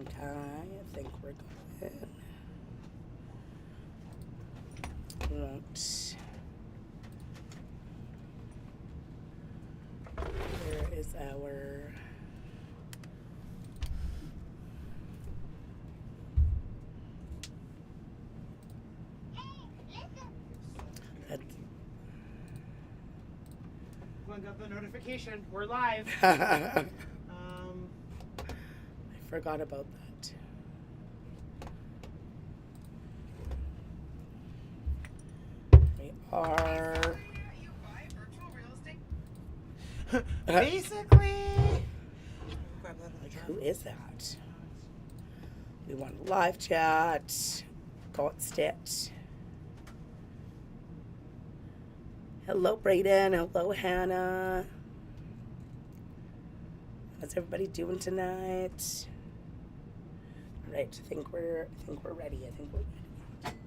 Okay, I think we're good. Right. Where is our... I got the notification. We're live. I forgot about that. We are... Basically. Grab that other jar. Who is that? We want live chat. Got it. Hello, Brayden. Hello, Hannah. How's everybody doing tonight? All right, I think we're ready. I think we're ready.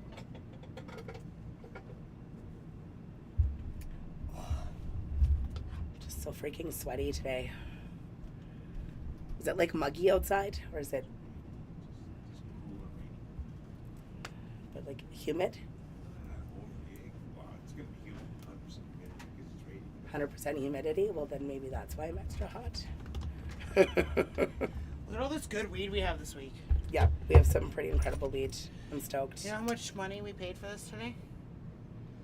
Oh, just so freaking sweaty today. Is it like muggy outside, or is it but like humid? 100% humidity. Well, then maybe that's why I'm extra hot. Look at all this good weed we have this week. Yeah, we have some pretty incredible weed. I'm stoked. You know how much money we paid for this today?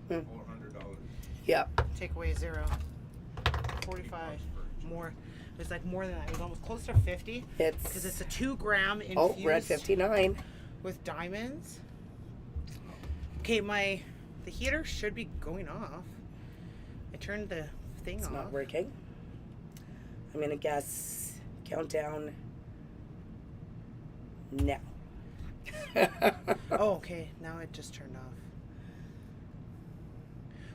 $400. Yeah. Take away 0. 45 more. It was like more than that. It was almost close to 50. It's because it's a 2 gram infused. Oh, we're at 59 with diamonds. Okay, the heater should be going off. I turned the thing off. It's not working. I'm gonna guess countdown now. Oh, okay. Now it just turned off.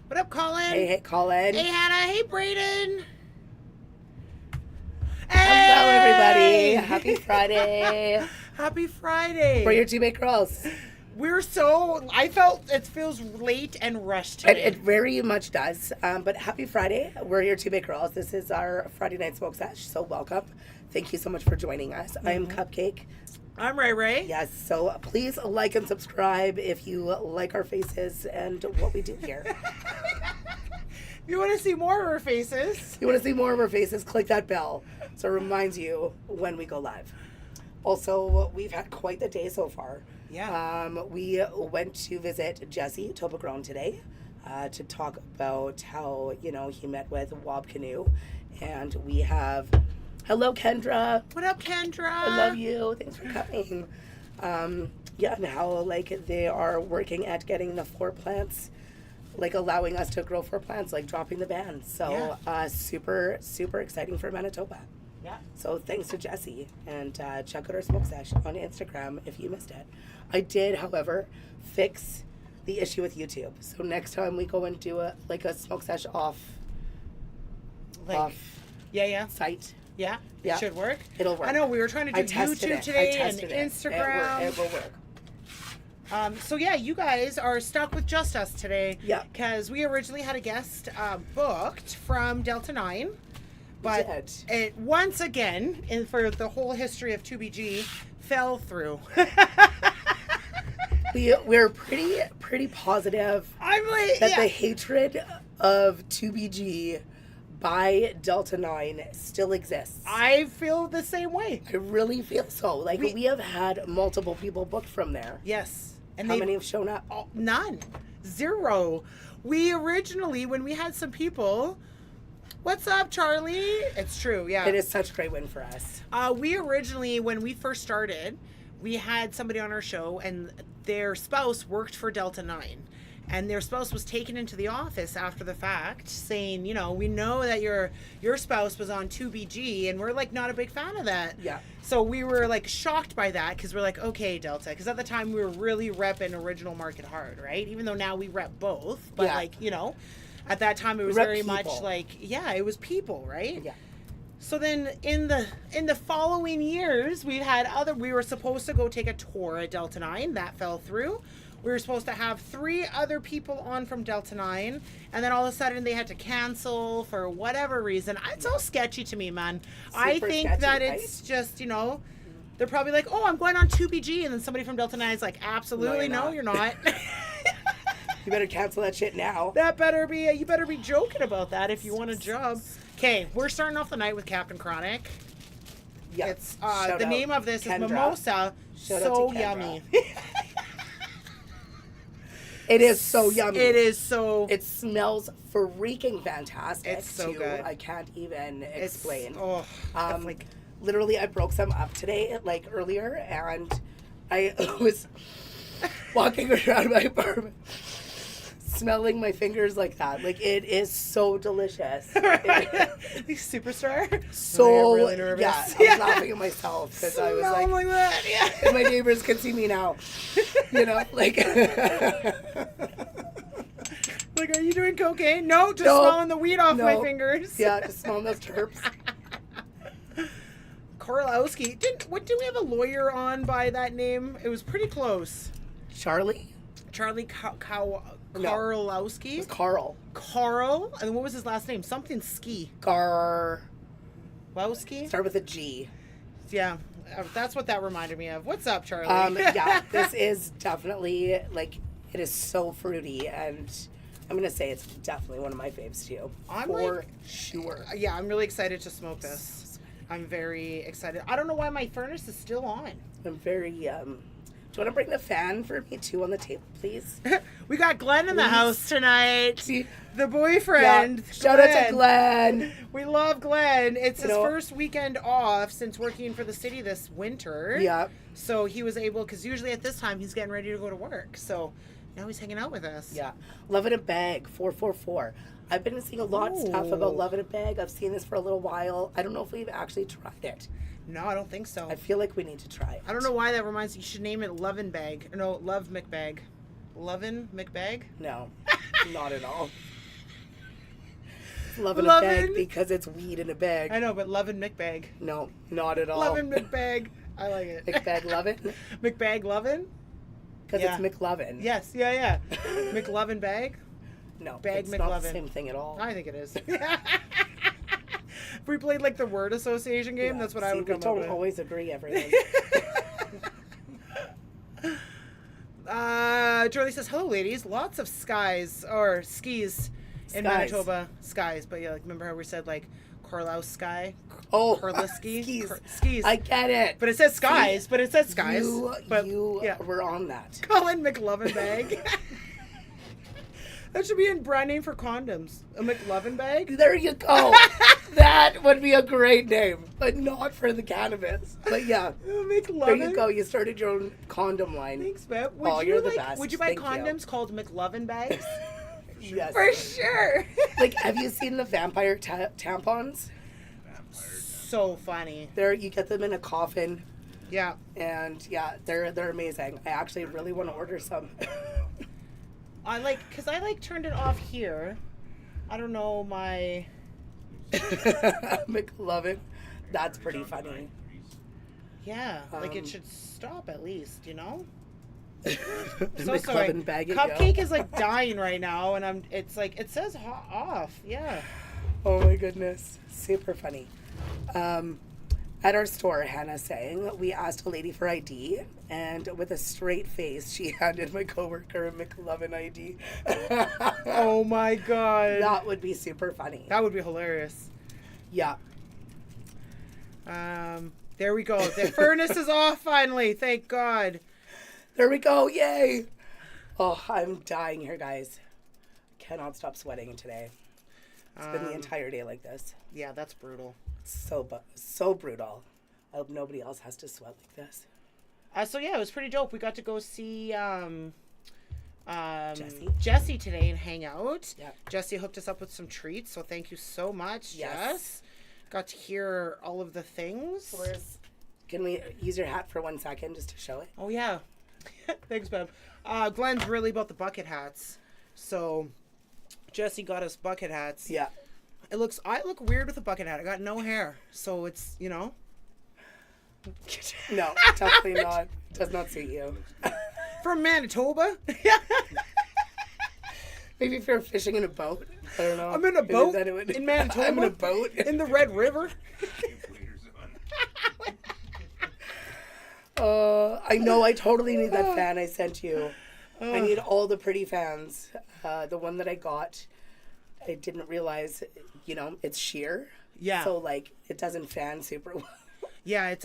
What up, Colin? Hey, Colin. Hey, Hannah. Hey, Brayden. Hello, everybody. Happy Friday. Happy Friday. For your 2 big girls. I felt it feels late and rushed today. It very much does. But happy Friday. We're your 2 big girls. This is our Friday night smoke sesh. So welcome. Thank you so much for joining us. I am Cupcake. I'm Rae Rae. Yes, so please like and subscribe if you like our faces and what we do here. If you want to see more of our faces. You want to see more of our faces, click that bell so it reminds you when we go live. Also, we've had quite the day so far. Yeah. We went to visit Jesse Tobagron today to talk about how, he met with Wob Canoe. And we have... Hello, Kendra. What up, Kendra? I love you. Thanks for coming. And how, they are working at getting the floor plants, allowing us to grow floor plants, dropping the ban. So, super, super exciting for Manitoba. Yeah. So, thanks to Jesse. And check out our smoke sesh on Instagram if you missed it. I did, however, fix the issue with YouTube. So, next time we go and do a smoke sesh off site. Yeah, Yeah. It should work. It'll work. I know, we were trying to do YouTube today and Instagram. It will work. So yeah, you guys are stuck with just us today. Yeah. Because we originally had a guest booked from Delta 9. But it once again, and for the whole history of 2BG, fell through. We're pretty positive that the hatred of 2BG by Delta 9 still exists. I feel the same way. I really feel so. We have had multiple people booked from there. Yes. And how many have shown up? Oh, none. 0. We originally, when we had some people... What's up, Charlie? It's true, yeah. It is such a great win for us. We originally, when we first started, we had somebody on our show, and their spouse worked for Delta 9. And their spouse was taken into the office after the fact, saying, we know that your spouse was on 2BG, and we're, not a big fan of that. Yeah. So we were, shocked by that, because we're like, okay, Delta. Because at the time, we were really repping Original Market hard, right? Even though now we rep both. But, at that time, it was very much it was people, right? Yeah. So then in the following years, we were supposed to go take a tour at Delta 9. That fell through. We were supposed to have 3 other people on from Delta 9, and then all of a sudden they had to cancel for whatever reason. It's all sketchy to me, man. I think sketchy, that right? it's just, They're probably like, oh, I'm going on 2BG. And then somebody from Delta 9 is like, absolutely, no, you're not. You better cancel that shit now. You better be joking about that if you want a job. Okay, we're starting off the night with Captain Chronic. Yeah. It's the name of this Kendra. is Mimosa. Shout So out to Kendra. yummy. It is so yummy. It is so. It smells freaking fantastic. It's so too. good. I can't even explain. It's like literally, I broke some up today, like earlier, and I was walking around my apartment, smelling my fingers like that. Like, it is so delicious. Superstar. So really nervous. Yeah, I was laughing at myself because I was like that. Yeah. my neighbors can see me now. You know, like. Like, are you doing cocaine? No, just No. smelling the weed off my No. fingers. Yeah, just smelling those terps. Karlowski. Did we have a lawyer on by that name? It was pretty close. Charlie? Charlie No. Karlowski. It was Carl. Carl. And what was his last name? Something Ski. Gar. Lowski? Start with a G. Yeah. That's what that reminded me of. What's up, Charlie? Yeah, this is definitely, like, it is so fruity, and I'm going to say it's definitely one of my faves, too. For sure. Yeah, I'm really excited to smoke this. I'm very excited. I don't know why my furnace is still on. I'm very, do you want to bring the fan for me, too, on the table, please? We got Glenn in the house tonight. See? The boyfriend. Yeah. Shout out to Glenn. We love Glenn. It's his You know, first weekend off since working for the city this winter. Yeah. So he was able, because usually at this time he's getting ready to go to work. So now he's hanging out with us. Yeah. Love in a Bag, 444. I've been seeing a lot of stuff about Love in a Bag. I've seen this for a little while. I don't know if we've actually tried it. No, I don't think so. I feel like we need to try it. I don't know why that reminds you. You should name it Lovin' Bag. No, Love McBag. Lovin' McBag? No, not at all. Love in a Bag because it's weed in a bag. I know, but Lovin' McBag. No, not at all. Lovin' McBag. I like it. McBag Lovin'? McBag Lovin'? Because it's McLovin. Yes, yeah. McLovin Bag? No, Bag it's McLovin. not the same thing at all. I think it is. If we played like the word association game, that's what I would come up with. We don't always agree, everything. Charlie says, hello ladies, lots of skis in Manitoba. Skies, but yeah, like remember how we said like Carlisle Sky? Oh, Karliski? skis. I get it. But it says skies. You were on that. Colin McLovin Bag. That should be a brand name for condoms. A McLovin Bag? There you go. That would be a great name, but not for the cannabis. But yeah. McLovin? There you go. You started your own condom line. Thanks, babe. You're the best. Would you buy Thank condoms called McLovin Bags? Yes. For sure. Like, have you seen the vampire tampons? So funny. You get them in a coffin. Yeah. And yeah, they're amazing. I actually really want to order some. Because I turned it off here. I don't know my... McLovin. That's pretty funny. Yeah, it should stop at least, you know? So sorry. Bag Cupcake is like dying right now, and it says off. Yeah. Oh my goodness. Super funny. At our store, Hannah's saying, we asked a lady for ID, and with a straight face, she handed my coworker a McLovin ID. Oh my god. That would be super funny. That would be hilarious. Yeah. There we go. The furnace is off finally. Thank God. There we go. Yay. Oh, I'm dying here, guys. Cannot stop sweating today. It's been the entire day like this. Yeah, that's brutal. So brutal. I hope nobody else has to sweat like this. So yeah, it was pretty dope. We got to go see Jessie today and hang out. Yeah. Jessie hooked us up with some treats, so thank you so much, Jess. Got to hear all of the things. Can we use your hat for 1 second just to show it? Oh yeah. Thanks, babe. Glenn's really about the bucket hats, so Jessie got us bucket hats. Yeah. I look weird with a bucket hat. I got no hair, so it's, you know. No, definitely not. Does not suit you. From Manitoba. Maybe if you're fishing in a boat. I don't know. I'm in a boat in Manitoba. I'm in a boat in the Red River. I know, I totally need that fan I sent you. I need all the pretty fans. The one that I got, I didn't realize, it's sheer. Yeah. So, like, it doesn't fan super well. Yeah,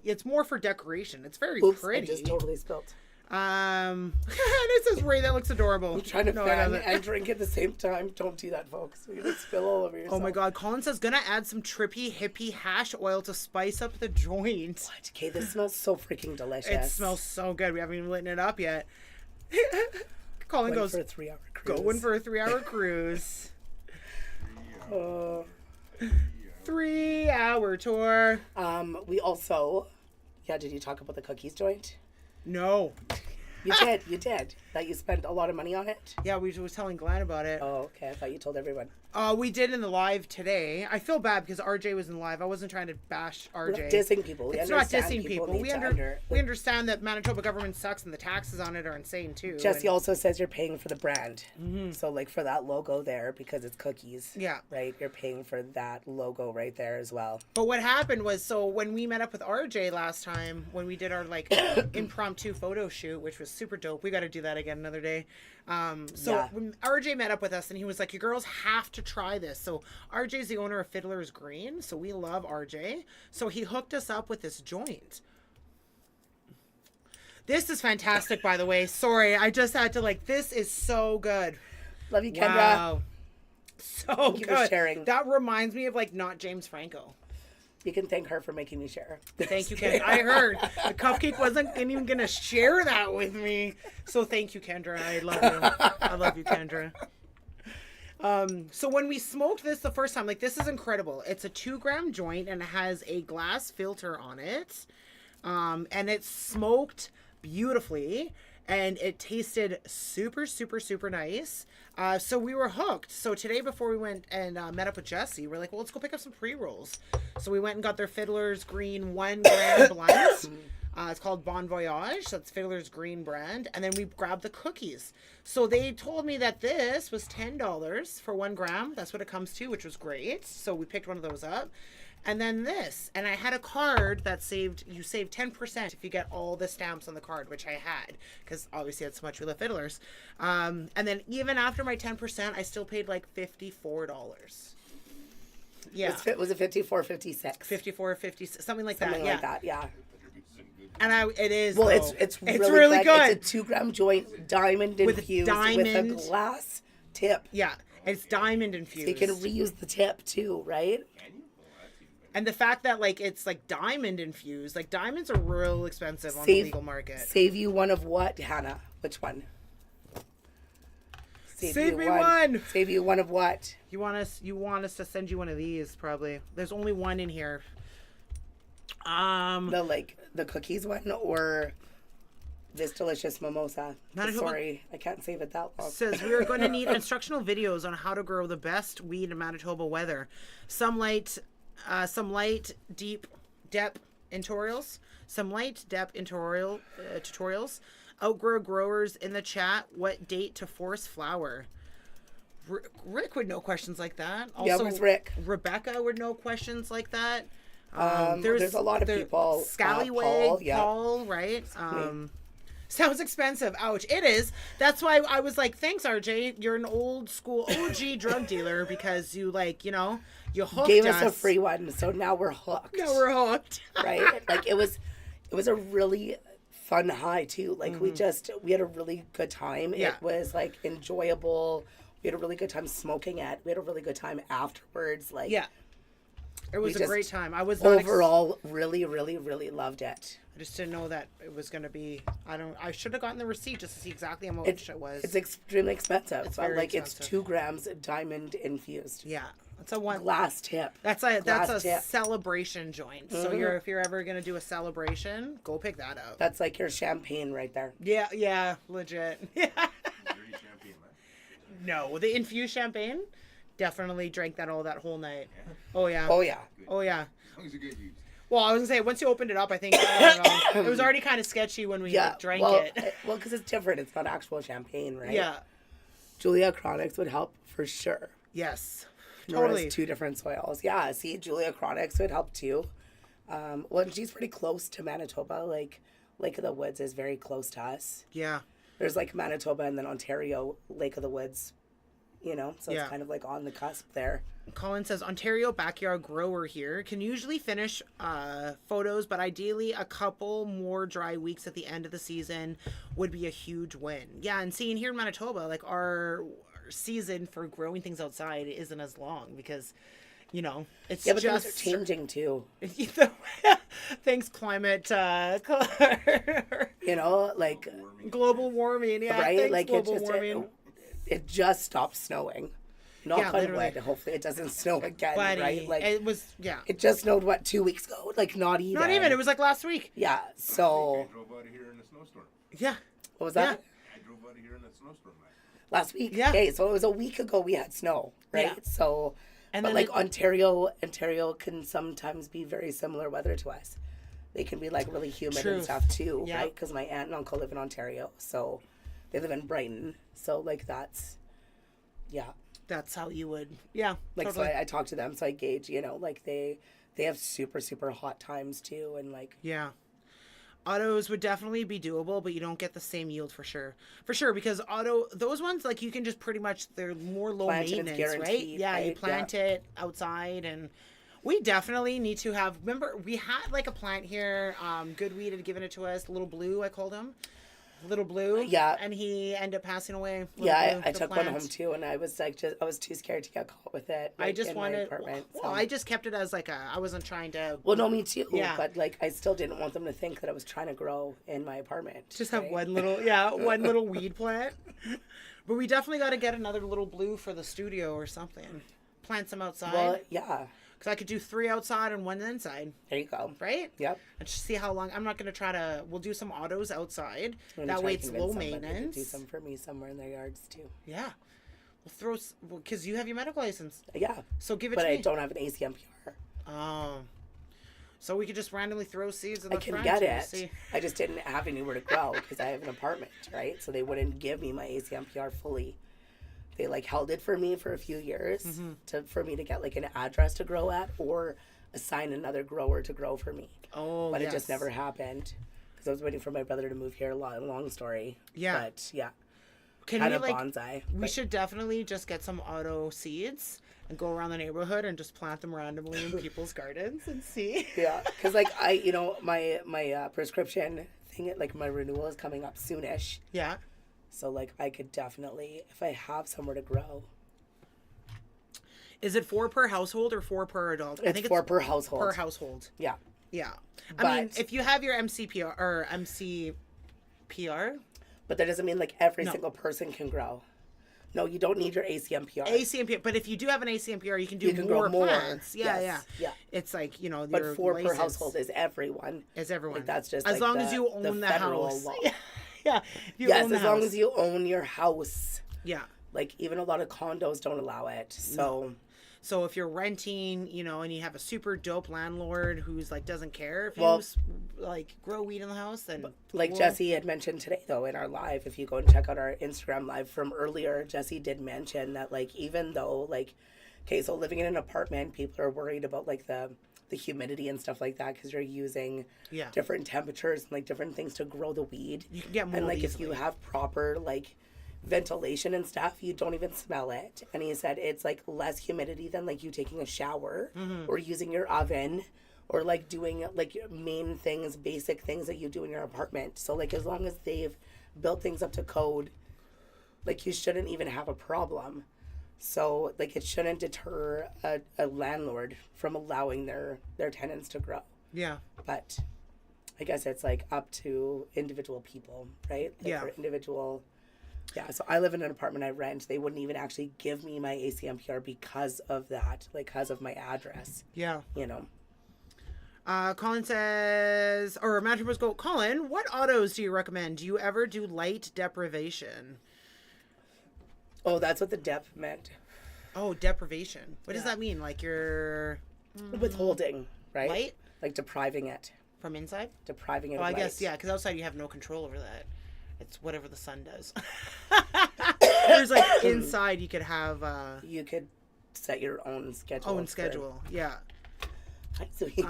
it's more for decoration. It's very Oops, pretty. I just totally spilled. And it says Rae, that looks adorable. I'm trying to fan and drink at the same time. Don't do that, folks. You're going to spill all over yourself. Oh my God. Colin says, gonna add some trippy hippie hash oil to spice up the joint. What? Okay, this smells so freaking delicious. It smells so good. We haven't even lit it up yet. Colin goes, for a 3-hour cruise. Going for a 3-hour cruise. 3-hour tour. We also, did you talk about the cookies joint? No. You did. That you spent a lot of money on it? Yeah, we was telling Glenn about it. Oh, okay. I thought you told everyone. We did in the live today. I feel bad because RJ was in live. I wasn't trying to bash RJ. We're not dissing people. It's not dissing people. We understand that Manitoba government sucks and the taxes on it are insane too. Jesse also says you're paying for the brand. Mm-hmm. So like for that logo there, because it's cookies. Yeah. Right? You're paying for that logo right there as well. But what happened was, so when we met up with RJ last time, when we did our like impromptu photo shoot, which was super dope. We got to do that again another day. When RJ met up with us and he was like, you girls have to try this. So RJ's the owner of Fiddler's Green. So we love RJ. So he hooked us up with this joint. This is fantastic, by the way. Sorry, I just had to this is so good. Love you, Kendra. Wow. So Thank you good. for sharing. That reminds me of not James Franco. You can thank her for making me share. Thank you, Kendra. I heard the Cupcake wasn't even going to share that with me. So thank you, Kendra. I love you. I love you, Kendra. So when we smoked this the first time, this is incredible. It's a 2-gram joint and it has a glass filter on it. And it's smoked beautifully. And it tasted super, super, super nice. So we were hooked. So today before we went and met up with Jesse, we're like, well, let's go pick up some pre-rolls. So we went and got their Fiddler's Green 1-gram blend. It's called Bon Voyage. So it's Fiddler's Green brand. And then we grabbed the cookies. So they told me that this was $10 for 1 gram. That's what it comes to, which was great. So we picked one of those up. And then this, and I had a card that you save 10% if you get all the stamps on the card, which I had, because obviously that's so much we love fiddlers. And then even after my 10%, I still paid $54. Yeah. Was it 54, 56? 54, 50, something like something that. Like that, yeah. And it is. Well, though. it's really good. It's a 2-gram joint, diamond infused with a glass tip. Yeah, it's diamond infused. So you can reuse the tip too, right? And the fact that it's diamond infused, diamonds are real expensive on the legal market. Save you one of what, Hannah? Which one? Save me one. Save you one of what? You want us to send you one of these probably. There's only one in here. The cookies one or this delicious mimosa. Sorry, I can't save it that long. Says we are going to need instructional videos on how to grow the best weed in Manitoba weather. Some light deep depth tutorials. Tutorials. Outgrow growers in the chat. What date to force flower? Rick would know questions like that. Also, where's Rick? Rebecca would know questions like that. There's a lot of people. Scallywag, Paul, right? Sounds expensive. Ouch. It is. That's why I was like, thanks, RJ. You're an old school OG drug dealer because you you hooked Gave us a free one, so now we're hooked. Right? It was a really fun high too. We had a really good time. Yeah. It was enjoyable. We had a really good time smoking it. We had a really good time afterwards. It was a great time. I was overall really, really, really loved it. I just didn't know that it was going to be. I should have gotten the receipt just to see exactly how much it was. It's extremely expensive. It's very expensive. It's 2 grams diamond infused. Yeah, it's a one glass tip. That's a celebration joint. Mm-hmm. So if you're ever going to do a celebration, go pick that up. That's your champagne right there. Yeah, legit. Yeah. No, the infused champagne. Definitely drank that whole night. Yeah. Oh yeah. As long as you get used. Well, I was gonna say once you opened it up, I think it was already kind of sketchy when we drank it. Well, because it's different. It's not actual champagne, right? Yeah. Julia Chronics would help for sure. Yes. Totally. 2 different soils. Yeah. See, Julia Chronics would help too. Well, and she's pretty close to Manitoba. Like, Lake of the Woods is very close to us. Yeah. There's like Manitoba and then Ontario, Lake of the Woods, you know? So Yeah. it's kind of like on the cusp there. Colin says, Ontario backyard grower here. Can usually finish photos, but ideally a couple more dry weeks at the end of the season would be a huge win. Yeah, and seeing here in Manitoba, like our season for growing things outside isn't as long because, you know, it's Yeah, but just things are changing too. Thanks, climate. You know, like, Global warming. Yeah, right? thanks, Like, global warming. it just stopped snowing. Knock on literally. wood. Hopefully it doesn't snow again, Buddy, right? Like, it was, yeah. it just snowed, what, 2 weeks ago? Like, not even. Not even. It was like last week. Yeah, so... I drove out of here in a snowstorm. Yeah. What was that? I drove out of here in a snowstorm. Last week? Yeah. Okay, so it was a week ago we had snow, right? Yeah. So, And but then like Ontario can sometimes be very similar weather to us. They can be like really humid True. and stuff too, Yeah. right? Because my aunt and uncle live in Ontario, so they live in Brighton. So like that's, yeah. That's how you would, yeah. Like totally. so I talk to them, so I gauge, you know, like they have super super hot times too, and like Yeah. Autos would definitely be doable, but you don't get the same yield for sure. For sure, because those ones, like you can just pretty much, they're more low Plant and it's maintenance, right? guaranteed, Yeah, you right? plant it outside, and we definitely need to have, remember, we had like a plant here, Goodweed had given it to us, Little Blue, I called him. Little Blue. Yeah. And he ended up passing away. Little yeah, Blue, I the took one plant. home too, and I was like, I was too scared to get caught with it. I like, just in my wanted, apartment, well, so. I just kept it as like I wasn't trying to. Well, no, me too. Yeah. But like, I still didn't want them to think that I was trying to grow in my apartment. Just have right? one little, one little weed plant. But we definitely got to get another Little Blue for the studio or something. Plant some outside. Well, yeah. Because I could do 3 outside and 1 inside. There you go. Right? Yep. And just see how long. I'm not going to try to. We'll do some autos outside. I'm gonna That try way to it's convince low somebody to maintenance. Do some for me somewhere in their yards too. Yeah. We'll throw. Because you have your medical license. Yeah. So give it But to I me. don't have an ACMPR. Oh. So we could just randomly throw seeds in I the can front get and it. see. I just didn't have anywhere to grow because I have an apartment, right? So they wouldn't give me my ACMPR fully. They like held it for me for a few years for me to get like an address to grow at or assign another grower to grow for me. Oh, But yes. it just never happened because I was waiting for my brother to move here. Long story. Yeah. But yeah, Can kind we of like? bonsai. We but- should definitely just get some auto seeds and go around the neighborhood and just plant them randomly in people's gardens and see. Yeah, because like my prescription thing, like my renewal is coming up soonish. Yeah. So like I could definitely, if I have somewhere to grow. Is it 4 per household or 4 per adult? It's 4 per household. Per household. Yeah. Yeah. I mean, But- if you have your MCPR or MCPR, But that doesn't mean like every No. single person can grow. No, you don't need your ACMPR. ACMPR, but if you do have an ACMPR, you can do You can grow more more. plants. Yeah, Yes. Yeah. It's like, you know, But your 4 per license household is everyone. is everyone. Like that's just as like long the, as you own the federal house. law. Yeah. If you Yes, own the as long house. as you own your house. Yeah. Like even a lot of condos don't allow it. So So if you're renting, you know, and you have a super dope landlord who's like doesn't care if Well- you like grow weed in the house, then like cool. Jesse had mentioned today though in our live, if you go and check out our Instagram live from earlier, Jesse did mention that like even though like, okay, so living in an apartment, people are worried about like the humidity and stuff like that because you're using Yeah. different temperatures and like different things to grow the weed. You can get more and like if easily. you have proper like ventilation and stuff, you don't even smell it. And he said it's like less humidity than like you taking a shower or using your oven or like doing like your main things, basic things that you do in your apartment. So like as long as they've built things up to code, like you shouldn't even have a problem. So like it shouldn't deter a landlord from allowing their tenants to grow. Yeah. But I guess it's like up to individual people, right? Like Yeah. for individual. Yeah, so I live in an apartment I rent. They wouldn't even actually give me my ACMPR because of that, like because of my address, Yeah. you know. Colin says, or Matthew was go, Colin, what autos do you recommend? Do you ever do light deprivation? Oh, that's what the depth meant. Oh, deprivation. What does Yeah. that mean? Like you're Withholding, right? light Like depriving it. from inside? Depriving it Oh, of I light. guess, yeah, because outside you have no control over that. It's whatever the sun does. There's like inside you could have You could set your own schedule. own for- schedule. Yeah. Hi, sweetie.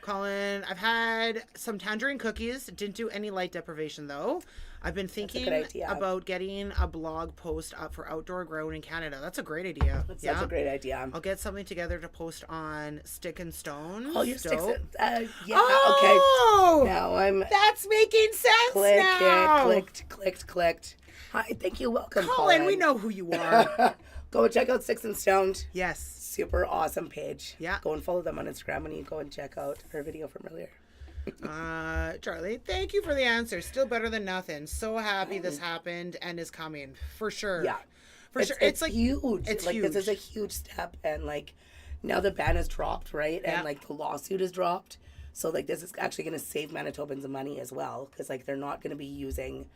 Colin, I've had some tangerine cookies. Didn't do any light deprivation though. I've been thinking about getting a blog post up for outdoor growing in Canada. That's a great idea. That's such a great idea. I'll get something together to post on Stick and Stone. Oh, your sticks. Yeah, oh, okay. Now that's making sense now. Clicked. Hi, thank you. Welcome, Colin. We know who you are. Go and check out Sticks and Stoned. Yes. Super awesome page. Yeah. Go and follow them on Instagram when you go and check out her video from earlier. Charlie, thank you for the answer. Still better than nothing. So happy this happened and is coming. For sure. Yeah. Sure. It's like huge. It's like huge. This is a huge step, and like now the ban is dropped, right? Yeah. And like the lawsuit is dropped. So like this is actually going to save Manitobans money as well, because like they're not going to be using,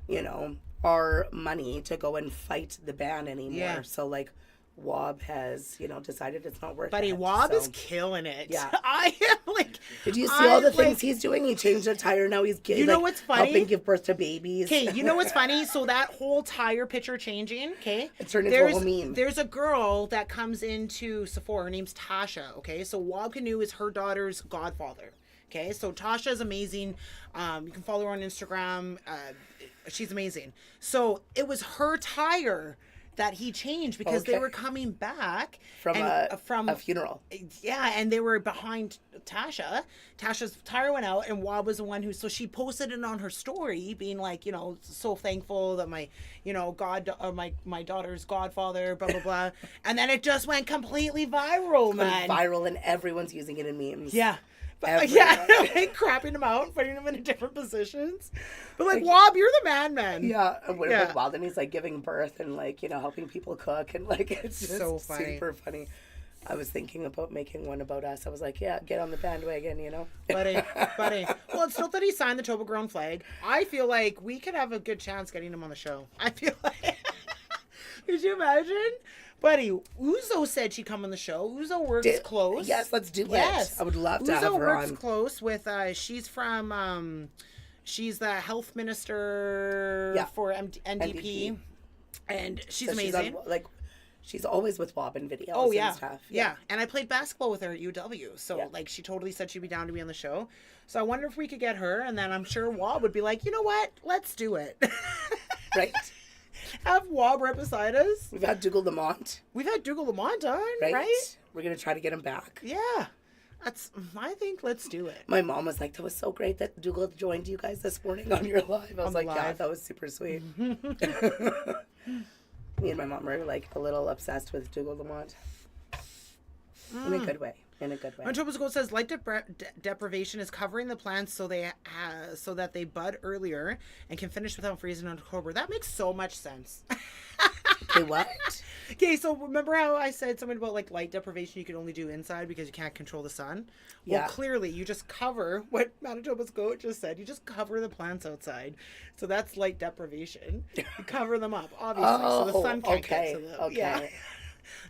you know, our money to go and fight the ban anymore. Yeah. So like Wob has, you know, decided it's not worth Buddy, it. Wob is killing it. Yeah. I am like. Did you see all the things he's doing? He changed the tire. Now he's You know what's funny? helping give birth to babies. Okay, you know what's funny? So that whole tire picture changing, okay? It turned into a whole meme. There's a girl that comes into Sephora. Her name's Tasha, okay? So Wob Canoe is her daughter's godfather. Okay, so Tasha is amazing. You can follow her on Instagram. She's amazing. So it was her tire that he changed because they were coming back from a funeral. Yeah, and they were behind Tasha. Tasha's tire went out, and Wob was the one who. So she posted it on her story, being like, you know, so thankful that my, you know, my daughter's godfather, blah blah blah, and then it just went completely viral, man. Viral, and everyone's using it in memes. Yeah. But, yeah, like crapping him out, putting him in different positions. But like, Wob, you're the man. Yeah, and with Wild, and he's like giving birth and like, you know, helping people cook, and like it's just so funny. Super funny. I was thinking about making one about us. I was like, yeah, get on the bandwagon, you know. Buddy. Well, it's not that he signed the Toblerone flag. I feel like we could have a good chance getting him on the show. I feel like. Could you imagine? Buddy, Uzo said she'd come on the show. Uzo works close. Yes, let's do it. I would love to have her on. Uzo works close with, she's from, she's the health minister for NDP. And she's amazing. She's always with Wob in videos and stuff. Yeah. And I played basketball with her at UW. So, like, she totally said she'd be down to be on the show. So I wonder if we could get her. And then I'm sure Wob would be like, you know what? Let's do it. Right. Have Wob right beside us. We've had Dougal Lamont. We've had Dougal Lamont on, right? We're going to try to get him back. Yeah. I think let's do it. My mom was like, that was so great that Dougal joined you guys this morning on your live. I was like, yeah, that was super sweet. Me and my mom were like a little obsessed with Dougal Lamont. In a good way. Manitoba's says light deprivation is covering the plants so that they bud earlier and can finish without freezing in October. That makes so much sense. Okay, what? Okay, so remember how I said something about like light deprivation you can only do inside because you can't control the sun? Well, clearly you just cover what Manitoba's goat just said. You just cover the plants outside. So that's light deprivation. You cover them up, obviously, so the sun can't get to them. Okay. Yeah.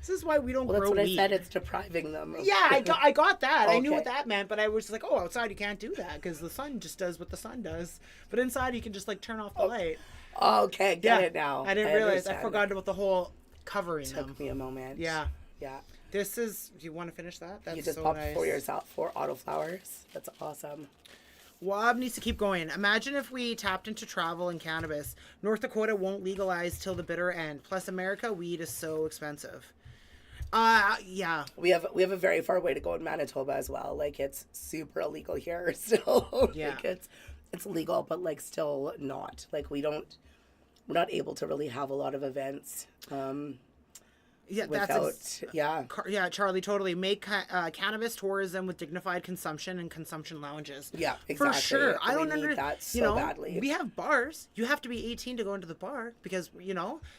This is why we don't grow that's what wheat. I said. It's depriving them. Yeah, I got that. I knew what that meant, but I was just like, oh, outside you can't do that because the sun just does what the sun does. But inside you can just like turn off the light. Okay, get it now. I didn't realize. I forgot about the whole covering them. Took me a moment. Yeah. Yeah. This is. Do you want to finish that? That's you just so popped nice. 4 years out for autoflowers. That's awesome. Wob needs to keep going. Imagine if we tapped into travel and cannabis. North Dakota won't legalize till the bitter end. Plus, America weed is so expensive. Yeah. We have a very far way to go in Manitoba as well. Like it's super illegal here still. Yeah. Like it's legal, but like still not. Like we're not able to really have a lot of events. Yeah, Charlie, totally. Make cannabis tourism with dignified consumption and consumption lounges. Yeah, exactly. For sure. I don't understand that so badly. We have bars. You have to be 18 to go into the bar because,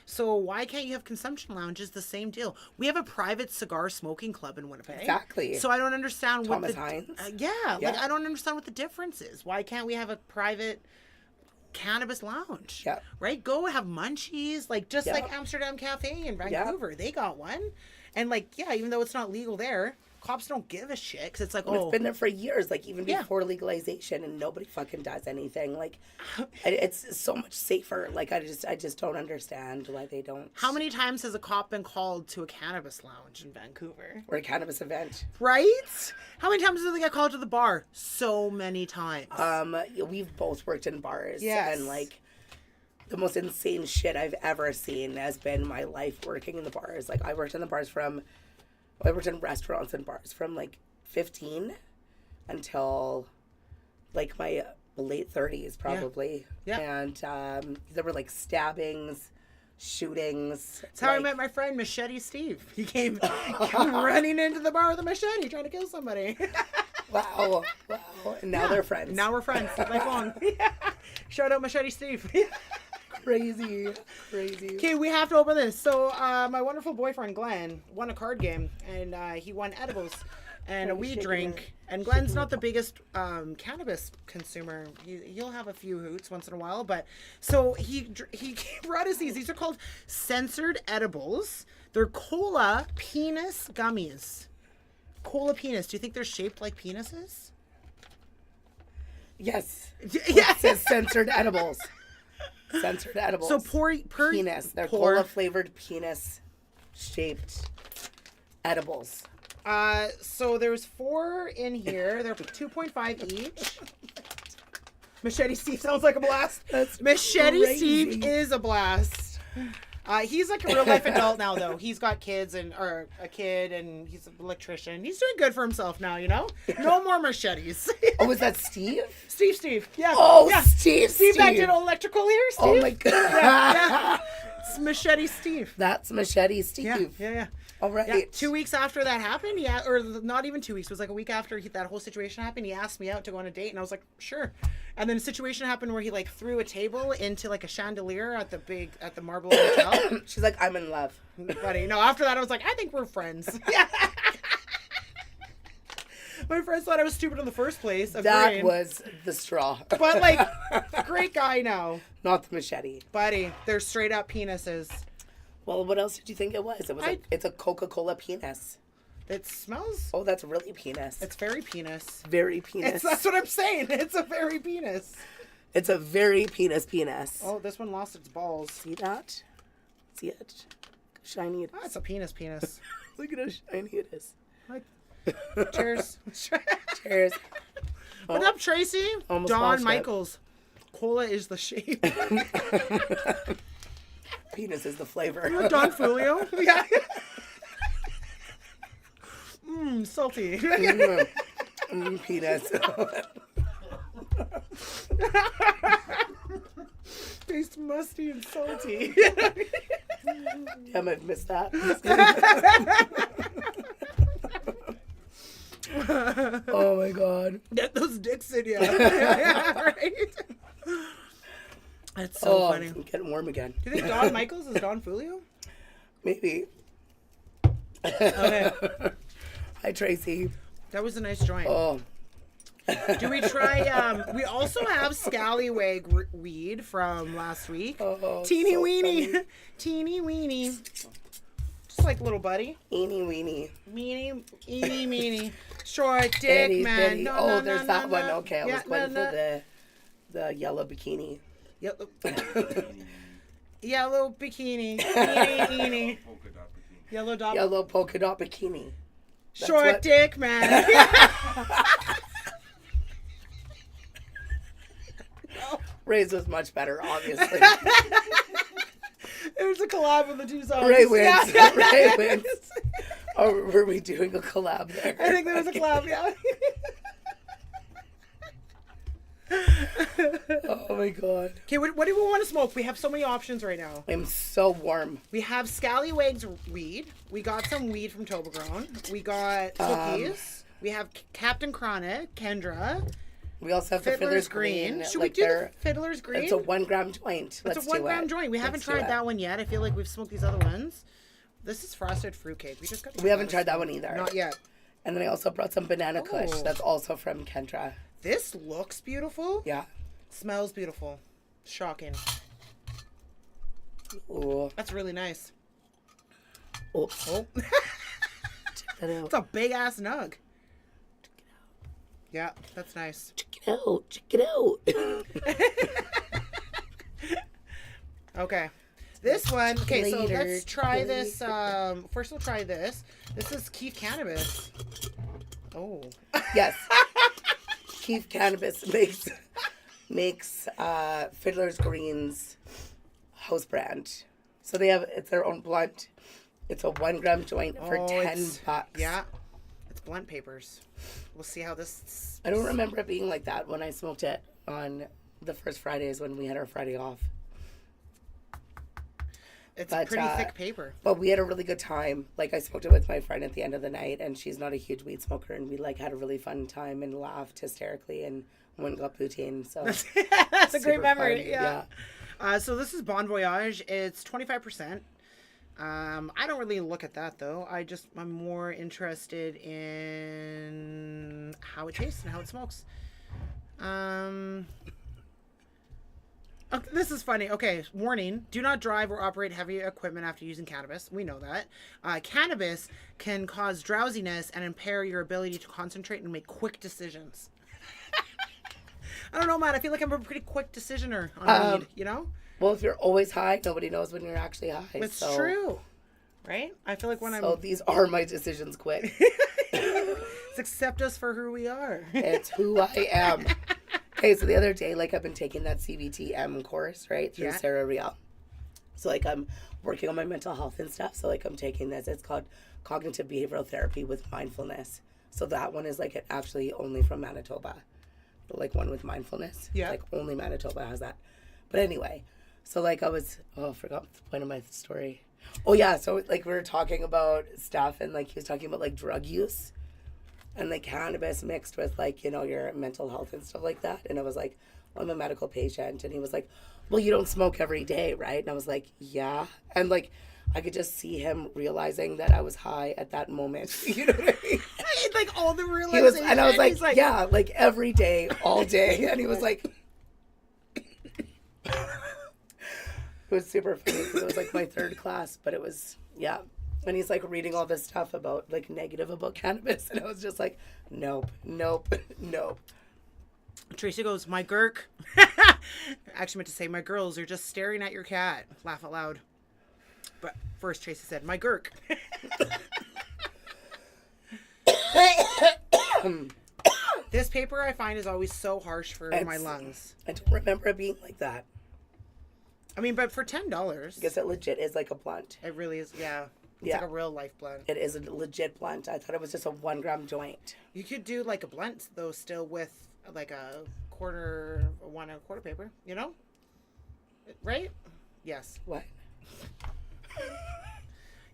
so why can't you have consumption lounges? The same deal. We have a private cigar smoking club in Winnipeg. Exactly. So I don't understand Thomas Hines. Like I don't understand what the difference is. Why can't we have a private cannabis lounge? Yeah. Right? Go have munchies, like just like Amsterdam Cafe in Vancouver. They got one. And like, even though it's not legal there, cops don't give a shit because it's like, And it's been there for years, like even Yeah. before legalization, and nobody fucking does anything. Like, it's so much safer. Like, I just don't understand why they don't. How many times has a cop been called to a cannabis lounge in Vancouver? Or a cannabis event. Right? How many times do they get called to the bar? So many times. We've both worked in bars, Yes. and like, the most insane shit I've ever seen has been my life working in the bars. Like, I worked in restaurants and bars from like 15 until like my late 30s probably. Yeah. And there were like stabbings, shootings. That's how I met my friend Machete Steve. He came running into the bar with a machete trying to kill somebody. Wow. And now they're friends. Now we're friends. Lifelong. Shout out Machete Steve. Crazy. Okay, we have to open this. So, my wonderful boyfriend Glenn won a card game, and he won edibles and a weed shaking drink. it. And Glenn's not the biggest cannabis consumer. He'll have a few hoots once in a while, but so he brought us these. These are called censored edibles. They're cola penis gummies. Cola penis. Do you think they're shaped like penises? Yes. Yeah. It says censored edibles. Censored edibles. So per penis. They're pour- cola flavored penis shaped edibles. So there's 4 in here. They're 2.5 each. Machete Steve sounds like a blast. That's Machete crazy. Steve is a blast. He's like a real life adult now, though. He's got a kid, and he's an electrician. He's doing good for himself now, you know. No more machetes. Oh, was that Steve? Steve. Yeah. Oh, yeah. Steve. Steve back did electrical here. Steve. Oh my god. Yeah. It's Machete Steve. That's Machete Steve. Yeah. All right. Yeah, 2 weeks after that happened, or not even 2 weeks, it was like a week after that whole situation happened, he asked me out to go on a date, and I was like, sure. And then a situation happened where he like threw a table into like a chandelier at the Marble Hotel. She's like, I'm in love. Buddy, no, after that I was like, I think we're friends. Yeah. My friends thought I was stupid in the first place. That agreeing. was the straw. But like, great guy now. Not the machete. Buddy, they're straight up penises. Well, what else did you think it was? It was it's a Coca-Cola penis. It smells. Oh, that's really penis. It's very penis. Very penis. That's what I'm saying. It's a very penis. It's a very penis. Oh, this one lost its balls. See that? See it? Shiny it Oh, is. it's a penis. Look at how shiny it is. Cheers. Cheers. What up, Tracy? Almost Don lost it. Michaels. Cola is the shape. Penis is the flavor. Don Fulio. Yeah. Salty. Penis. Tastes musty and salty. Damn, I've missed that. Oh my god. Get those dicks in you. Yeah, right? That's so funny. I'm getting warm again. Do you think Don Michaels is Don Fulio? Maybe. Okay. Hi, Tracy. That was a nice joint. Oh. Do we try, we also have Scallywag weed from last week. Oh, Teeny so weeny. funny. Teeny weeny. Just like little buddy. Eeny weeny. Meeny, eeny, meeny. Short dick, Itty man. bitty. No, Oh, no, there's no, that no, one. no. Okay, I Yeah, was going no, for the yellow bikini. Yellow, yellow bikini. Eeny, eeny. Polka dot bikini. Yellow dot. Yellow polka dot bikini. That's Short what- dick, man. Ray's was much better, obviously. There's a collab with the two songs. Ray wins. Yeah. Ray wins. Or were we doing a collab there? I think there was a collab, yeah. Oh my god. Okay, what do we want to smoke? We have so many options right now. I'm so warm. We have Scallywag's weed. We got some weed from Toblerone. We got cookies. We have Captain Chronic, Kendra, We also have the Fiddler's Fiddler's Green. Green. Should we do the Fiddler's Green? It's a 1 gram joint. It's a 1 gram joint. We haven't tried that one yet. I feel like we've smoked these other ones. This is frosted fruitcake. We just got. We haven't tried that one either. Not yet. And then I also brought some banana kush. Oh. That's also from Kendra. This looks beautiful. Yeah. Smells beautiful. Shocking. Ooh. That's really nice. Oops. Oh. that out. It's a big ass nug. Yeah, that's nice. Check it out. Check it out. Okay. This one. Okay, so Later. let's try this. First, we'll try this. This is Keith Cannabis. Oh. Yes. Keith Cannabis makes Fiddler's Green's house brand. So it's their own blunt. It's a 1 gram joint for $10. Yeah. It's blunt papers. We'll see how this. I don't remember it being like that when I smoked it on the first Fridays when we had our Friday off. It's pretty thick paper. But we had a really good time. Like, I smoked it with my friend at the end of the night, and she's not a huge weed smoker, and we, like, had a really fun time and laughed hysterically and went and got poutine. So that's a great super memory. fun. Yeah. So this is Bon Voyage. It's 25%. I don't really look at that, though. I'm more interested in how it tastes and how it smokes. Okay, this is funny. Okay, warning. Do not drive or operate heavy equipment after using cannabis. We know that. Cannabis can cause drowsiness and impair your ability to concentrate and make quick decisions. I don't know, man. I feel like I'm a pretty quick decisioner on weed, you know? Well, if you're always high, nobody knows when you're actually high. It's true. Right? I feel like when So these are my decisions quick. It's accept us for who we are. It's who I am. Okay, so the other day, like, I've been taking that CBT-M course, right, through Sarah Rae. So, like, I'm working on my mental health and stuff. So, like, I'm taking this. It's called Cognitive Behavioral Therapy with Mindfulness. So that one is, like, actually only from Manitoba. The, like, one with mindfulness. Yeah. Like, only Manitoba has that. But anyway, so, like, I forgot the point of my story. Oh, yeah, so, like, we were talking about stuff, and, like, he was talking about, like, drug use. And like cannabis mixed with like, you know, your mental health and stuff like that. And I was like, well, I'm a medical patient. And he was like, well, you don't smoke every day, right? And I was like, yeah. And like, I could just see him realizing that I was high at that moment. You know what I mean? Like all the realization. And I was like, yeah, like every day, all day. And he was like, it was super funny because it was like my third class, but it was, yeah. And he's like reading all this stuff about like negative about cannabis. And I was just like, nope. Tracy goes, my Gurk. Actually meant to say, my girls are just staring at your cat. Laugh out loud. But first Tracy said, my Gurk. This paper I find is always so harsh for my lungs. I don't remember it being like that. I mean, but for $10. I guess it legit is like a blunt. It really is, yeah. It's like a real life blunt. It is a legit blunt. I thought it was just a 1 gram joint. You could do like a blunt though, still with like a quarter paper. You know, right? Yes. What?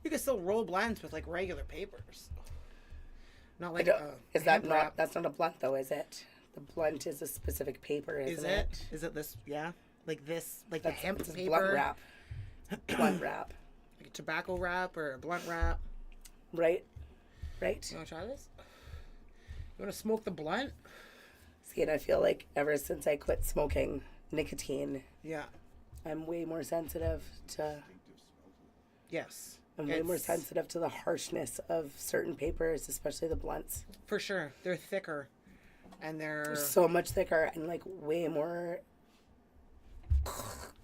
You can still roll blunts with like regular papers. Not like is that not? Wrap. That's not a blunt though, is it? The blunt is a specific paper, isn't it? Is it this? Yeah, like this, like that's, the hemp paper. Blunt wrap. Blunt wrap. Like a tobacco wrap or a blunt wrap. Right. You want to try this? You want to smoke the blunt? See, and I feel like ever since I quit smoking nicotine, yeah, I'm way more sensitive to. Yes. I'm way more sensitive to the harshness of certain papers, especially the blunts. For sure. They're thicker. And they're so much thicker and like way more.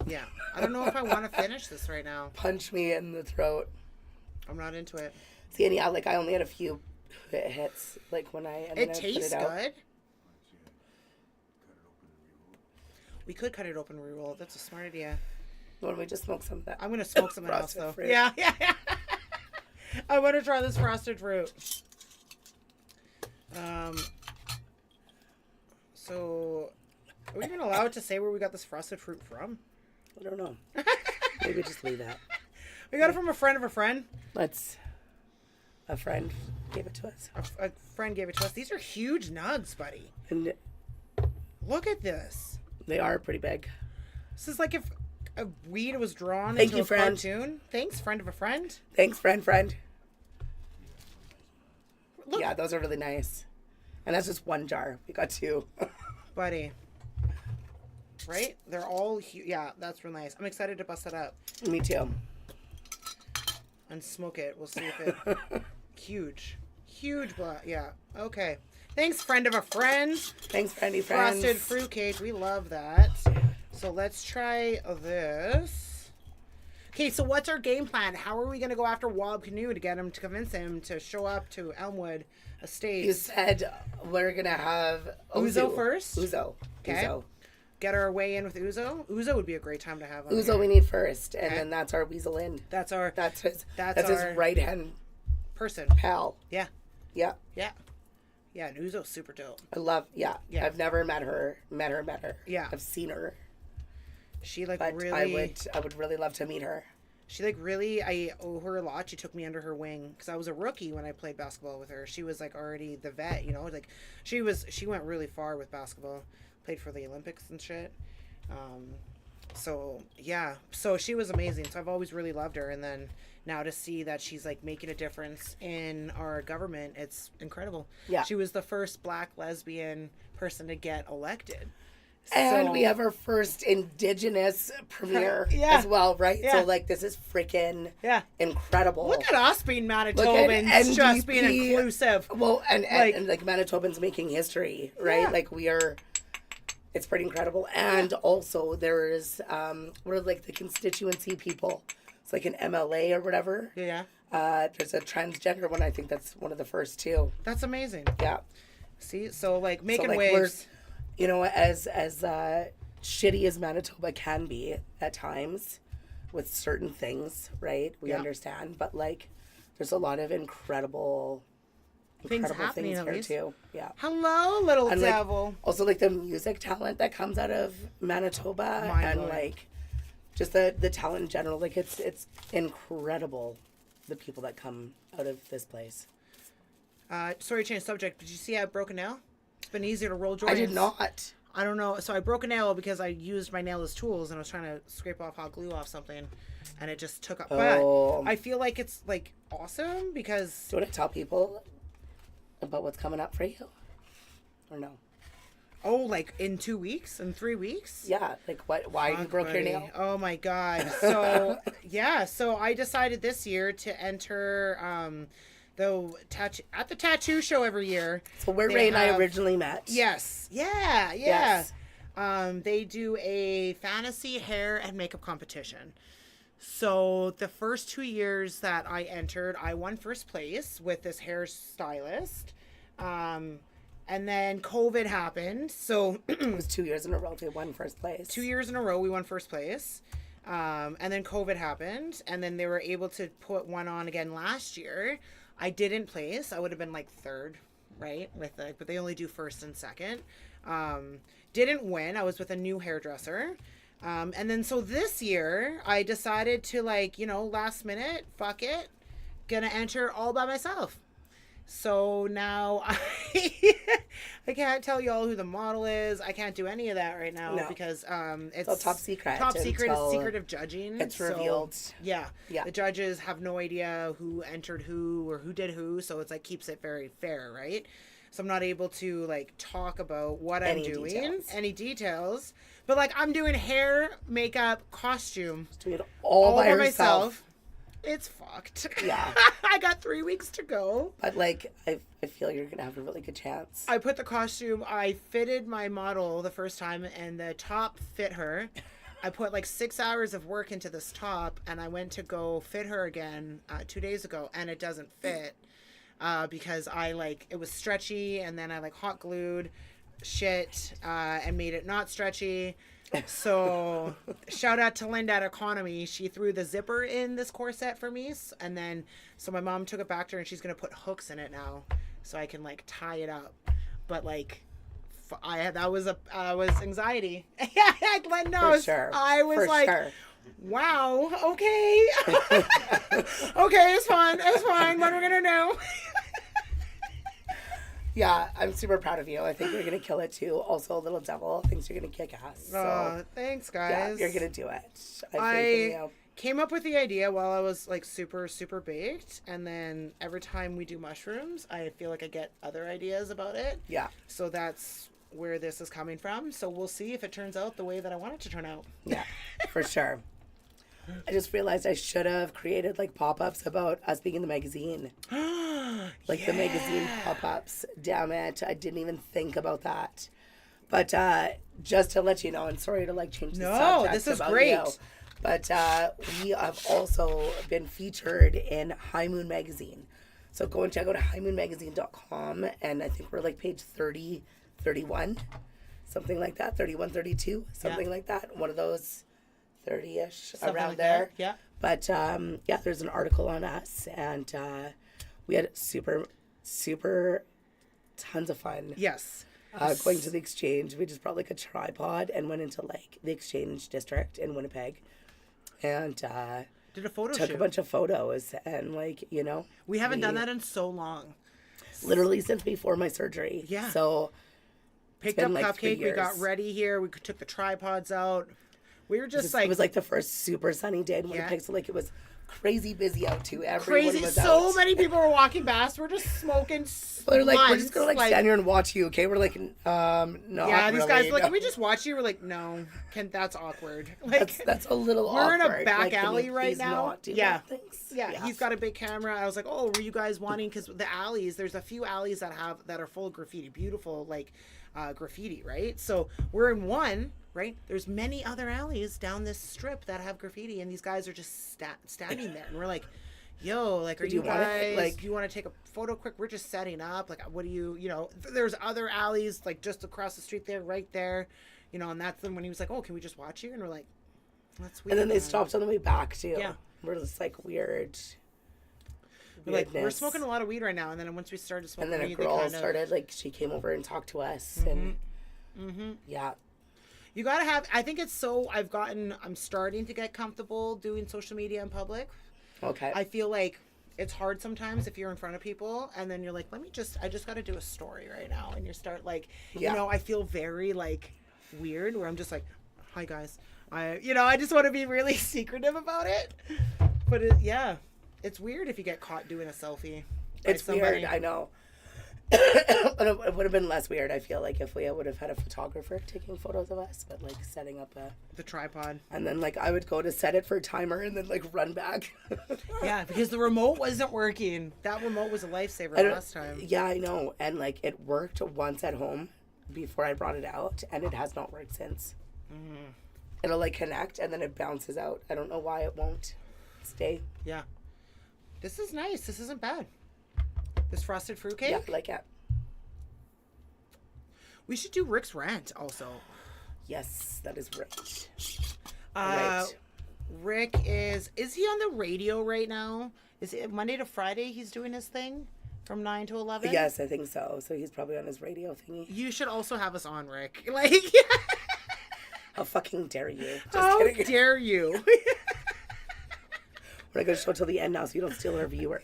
Yeah. I don't know if I want to finish this right now. Punch me in the throat. I'm not into it. See, and yeah, like I only had a few hits. Like when it tastes good. We could cut it open and re-roll it. That's a smart idea. Why don't we just smoke some of that? I'm going to smoke something else, though. Fruit. Yeah. I want to try this frosted fruit. So, are we even allowed to say where we got this frosted fruit from? I don't know. Maybe just leave that. We got it from a friend of a friend. A friend gave it to us. A friend gave it to us. These are huge nugs, buddy. And look at this. They are pretty big. This is like if a weed was drawn Thank into you, a friend. cartoon. Thanks, friend of a friend. Thanks, friend. Look. Yeah, those are really nice. And that's just one jar. We got 2. Buddy. Right? They're all huge. Yeah, that's real nice. I'm excited to bust it up. Me too. And smoke it. We'll see if it... Huge. Huge yeah. Okay. Thanks, friend of a friend. Thanks, friendy friends. Frosted fruitcake. We love that. So let's try this. Okay, so what's our game plan? How are we going to go after Wob Canoe to get him, to convince him to show up to Elmwood Estates? You said we're going to have Uzo first? Uzo. Okay. Uzo. Get our way in with Uzo. Uzo would be a great time to have on Uzo here. we need first, and then that's our Weasel in. That's our... That's his our right hand person. pal. Yeah. Yeah. Yeah. Yeah, and Uzo's super dope. I love, yeah. I've never met her. Yeah. I've seen her. She like But really... I would really love to meet her. She like really, I owe her a lot. She took me under her wing because I was a rookie when I played basketball with her. She was like already the vet, you know, like she went really far with basketball, played for the Olympics and shit. So yeah, so she was amazing. So I've always really loved her. And then now to see that she's like making a difference in our government, it's incredible. Yeah. She was the first Black lesbian person to get elected. And So- we have our first Indigenous premiere Yeah. as well, right? Yeah. So, like, this is freaking Yeah. incredible. Look at us being Look at Manitobans, just being NDP. inclusive. Well, and Like- Manitobans making history, right? Yeah. Like, it's pretty incredible. And also, there is, what are, like, the constituency people? It's like an MLA or whatever. Yeah. There's a transgender one. I think that's one of the first two. That's amazing. Yeah. See, so like making like, waves. You know, as shitty as Manitoba can be at times with certain things, right? We Yeah. understand, but like, there's a lot of incredible Things happening, things at here least. too. Yeah. Hello, little And like, devil. also like the music talent that comes out of Manitoba and Mind-blowing. like just the talent in general. Like it's incredible, the people that come out of this place. Sorry to change subject, but did you see I broke a nail? It's been easier to roll joints. I did not. I don't know. So I broke a nail because I used my nail as tools and I was trying to scrape off hot glue off something and it just took up. Oh. But I feel like it's like awesome because Do you want to tell people about what's coming up for you? Or no? like in 2 weeks, in 3 weeks? Yeah, like why you Fuck, broke your buddy. nail? Oh my god. So yeah, so I decided this year to enter at the tattoo show every year. So where they Rae and I have- originally met. Yes. Yeah. Yes. They do a fantasy hair and makeup competition. So the first 2 years that I entered, I won first place with this hairstylist. And then COVID happened. So It was 2 years in a row we won first place. 2 years in a row we won first place. And then COVID happened. And then they were able to put one on again last year. I didn't place. I would have been like third, right? But they only do first and second. Didn't win. I was with a new hairdresser. And then so this year I decided to last minute, fuck it, gonna enter all by myself. So now I can't tell y'all who the model is. I can't do any of that right now because it's all top secret. Top secret. It's until secretive judging. It's So, revealed. yeah. Yeah. The judges have no idea who entered who or who did who, so it's like keeps it very fair, right? So I'm not able to like talk about what I'm doing, any details. But like I'm doing hair, makeup, costume, Do it all by herself. myself. It's fucked. Yeah. I got 3 weeks to go. But like I feel you're gonna have a really good chance. I put the costume, I fitted my model the first time and the top fit her. I put like 6 hours of work into this top and I went to go fit her again 2 days ago and it doesn't fit because it was stretchy and then I hot glued shit and made it not stretchy. So shout out to Linda at Economy. She threw the zipper in this corset for me. And then, so my mom took it back to her and she's going to put hooks in it now so I can tie it up. But that was anxiety. Yeah, Glenn knows. For sure. I was For sure. wow, okay. Okay, it's fine. It's fine. What are we going to do? Yeah, I'm super proud of you. I think you're gonna kill it too. Also, Little Devil thinks you're gonna kick ass. So Thanks, yeah, guys. you're gonna do it. I came up with the idea while I was super, super baked. And then every time we do mushrooms, I feel like I get other ideas about it. Yeah. So that's where this is coming from. So we'll see if it turns out the way that I want it to turn out. Yeah, for sure. I just realized I should have created pop-ups about us being in the magazine. like the magazine pop-ups. Damn it, I didn't even think about that. But just to let you know, and sorry to like change the subject. No, this is about great. You, but we have also been featured in High Moon Magazine. So go and check out highmoonmagazine.com, and I think we're like page 30, 31, something like that, 31, 32, something like that. One of those 30-ish around like there. that, yeah. But yeah, there's an article on us, and we had super tons of fun. Yes. Going to the exchange. We just brought like a tripod and went into like the exchange district in Winnipeg, and Did a photo took shoot. a bunch of photos, and like, you know, We haven't done that in so long. literally since before my surgery. Yeah. So Picked been up like 3 Cupcake. We got years. ready here. We took the tripods out. We were just it was like the first super sunny day in Winnipeg. So like it was crazy busy out too. Everyone crazy. was So out. many people were walking past. We're just smoking. They're like, we're just blunts, gonna stand here and watch you, okay? We're like, no. Yeah, these guys were like, no. can we just watch you? We're like, no, that's awkward. Like, That's a little awkward. we're in a back Like, can alley you right please now. not do Yeah. that, thanks? yeah, he's got a big camera. I was like, oh, were you guys wanting? Because the alleys, there's a few alleys that are full of graffiti, beautiful like graffiti, right? So we're in one. Right? There's many other alleys down this strip that have graffiti, and these guys are just standing there, and we're like, "Yo, like, are you guys like? Do you want to take a photo quick? We're just setting up. Like, what do you know? There's other alleys like just across the street there, right there, you know." And that's when he was like, "Oh, can we just watch you?" And we're like, "That's weird." And then they man." stopped on the way back too. Yeah. We're just like weird. We're like, we're weirdness. smoking a lot of weed right now, and then once we started smoking And then a weed, girl they kind of started like she came over and talked to us, and yeah. You gotta have. I think it's so. I'm starting to get comfortable doing social media in public. Okay. I feel like it's hard sometimes if you're in front of people and then you're like, I just got to do a story right now. And you start like, Yeah. you know, I feel very like weird where I'm just like, hi guys. I just want to be really secretive about it. But yeah, it's weird if you get caught doing a selfie. by It's somebody. weird. I know. It would have been less weird, I feel like, if we would have had a photographer taking photos of us, but like setting up The tripod. and then like I would go to set it for a timer and then like run back. Yeah, because the remote wasn't working. That remote was a lifesaver I don't- last time. Yeah, I know. And like it worked once at home before I brought it out, and it has not worked since. It'll like connect and then it bounces out. I don't know why it won't stay. Yeah. This is nice. This isn't bad. This frosted fruitcake. Yeah, like it. We should do Rick's rant also. Yes, that is right. Uh, Right. Rick is he on the radio right now? Is it Monday to Friday he's doing his thing from 9 to 11? Yes, I think so. So he's probably on his radio thingy. You should also have us on, Rick. Like, How fucking dare you? Just how kidding. dare you? We're not going to show till the end now so you don't steal our viewers.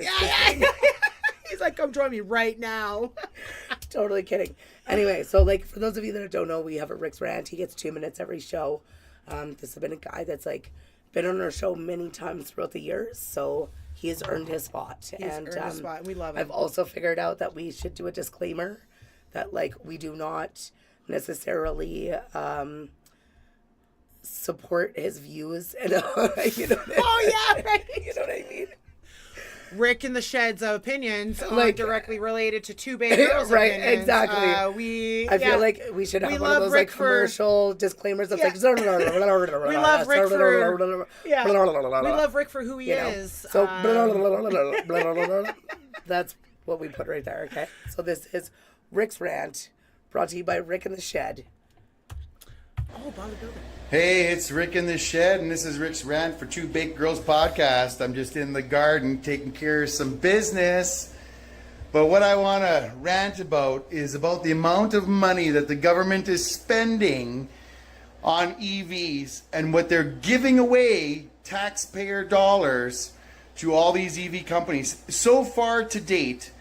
He's like, come join me right now. Totally kidding. Anyway, so like for those of you that don't know, we have a Rick's Rant. He gets 2 minutes every show. This has been a guy that's like been on our show many times throughout the years, so he has earned his spot. He's earned his spot, and we love him. I've also figured out that we should do a disclaimer that like we do not necessarily support his views and you know Oh, yeah, right. you know what I mean. Rick in the Shed's opinions Like- aren't directly related to two big girls' Right, opinions. exactly. I feel like we should have We one of love those like Rick for- commercial disclaimers that's Yeah. like We love Rick for we love Rick for who he you know. is. So that's what we put right there, okay? So this is Rick's Rant, brought to you by Rick in the Shed. Oh, Bobby Builder. Hey, it's Rick in the Shed, and this is Rick's Rant for Two Baked Girls podcast. I'm just in the garden taking care of some business. But what I want to rant about is about the amount of money that the government is spending on EVs and what they're giving away taxpayer dollars to all these EV companies. So far to date,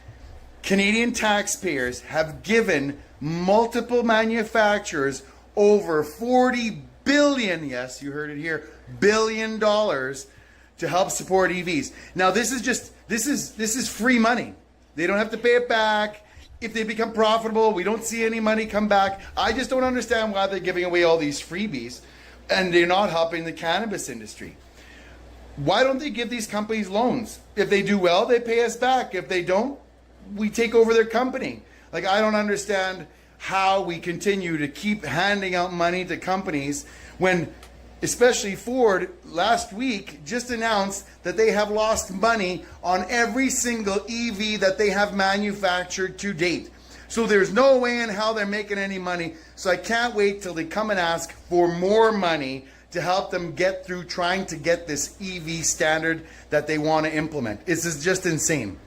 Canadian taxpayers have given multiple manufacturers over 40 billion, yes, you heard it here, $billion to help support EVs. Now this is free money. They don't have to pay it back. If they become profitable, we don't see any money come back. I just don't understand why they're giving away all these freebies and they're not helping the cannabis industry. Why don't they give these companies loans? If they do well, they pay us back. If they don't, we take over their company. Like, I don't understand how we continue to keep handing out money to companies when, especially Ford last week just announced that they have lost money on every single EV that they have manufactured to date. So there's no way in hell they're making any money. So I can't wait till they come and ask for more money to help them get through trying to get this EV standard that they want to implement. This is just insane.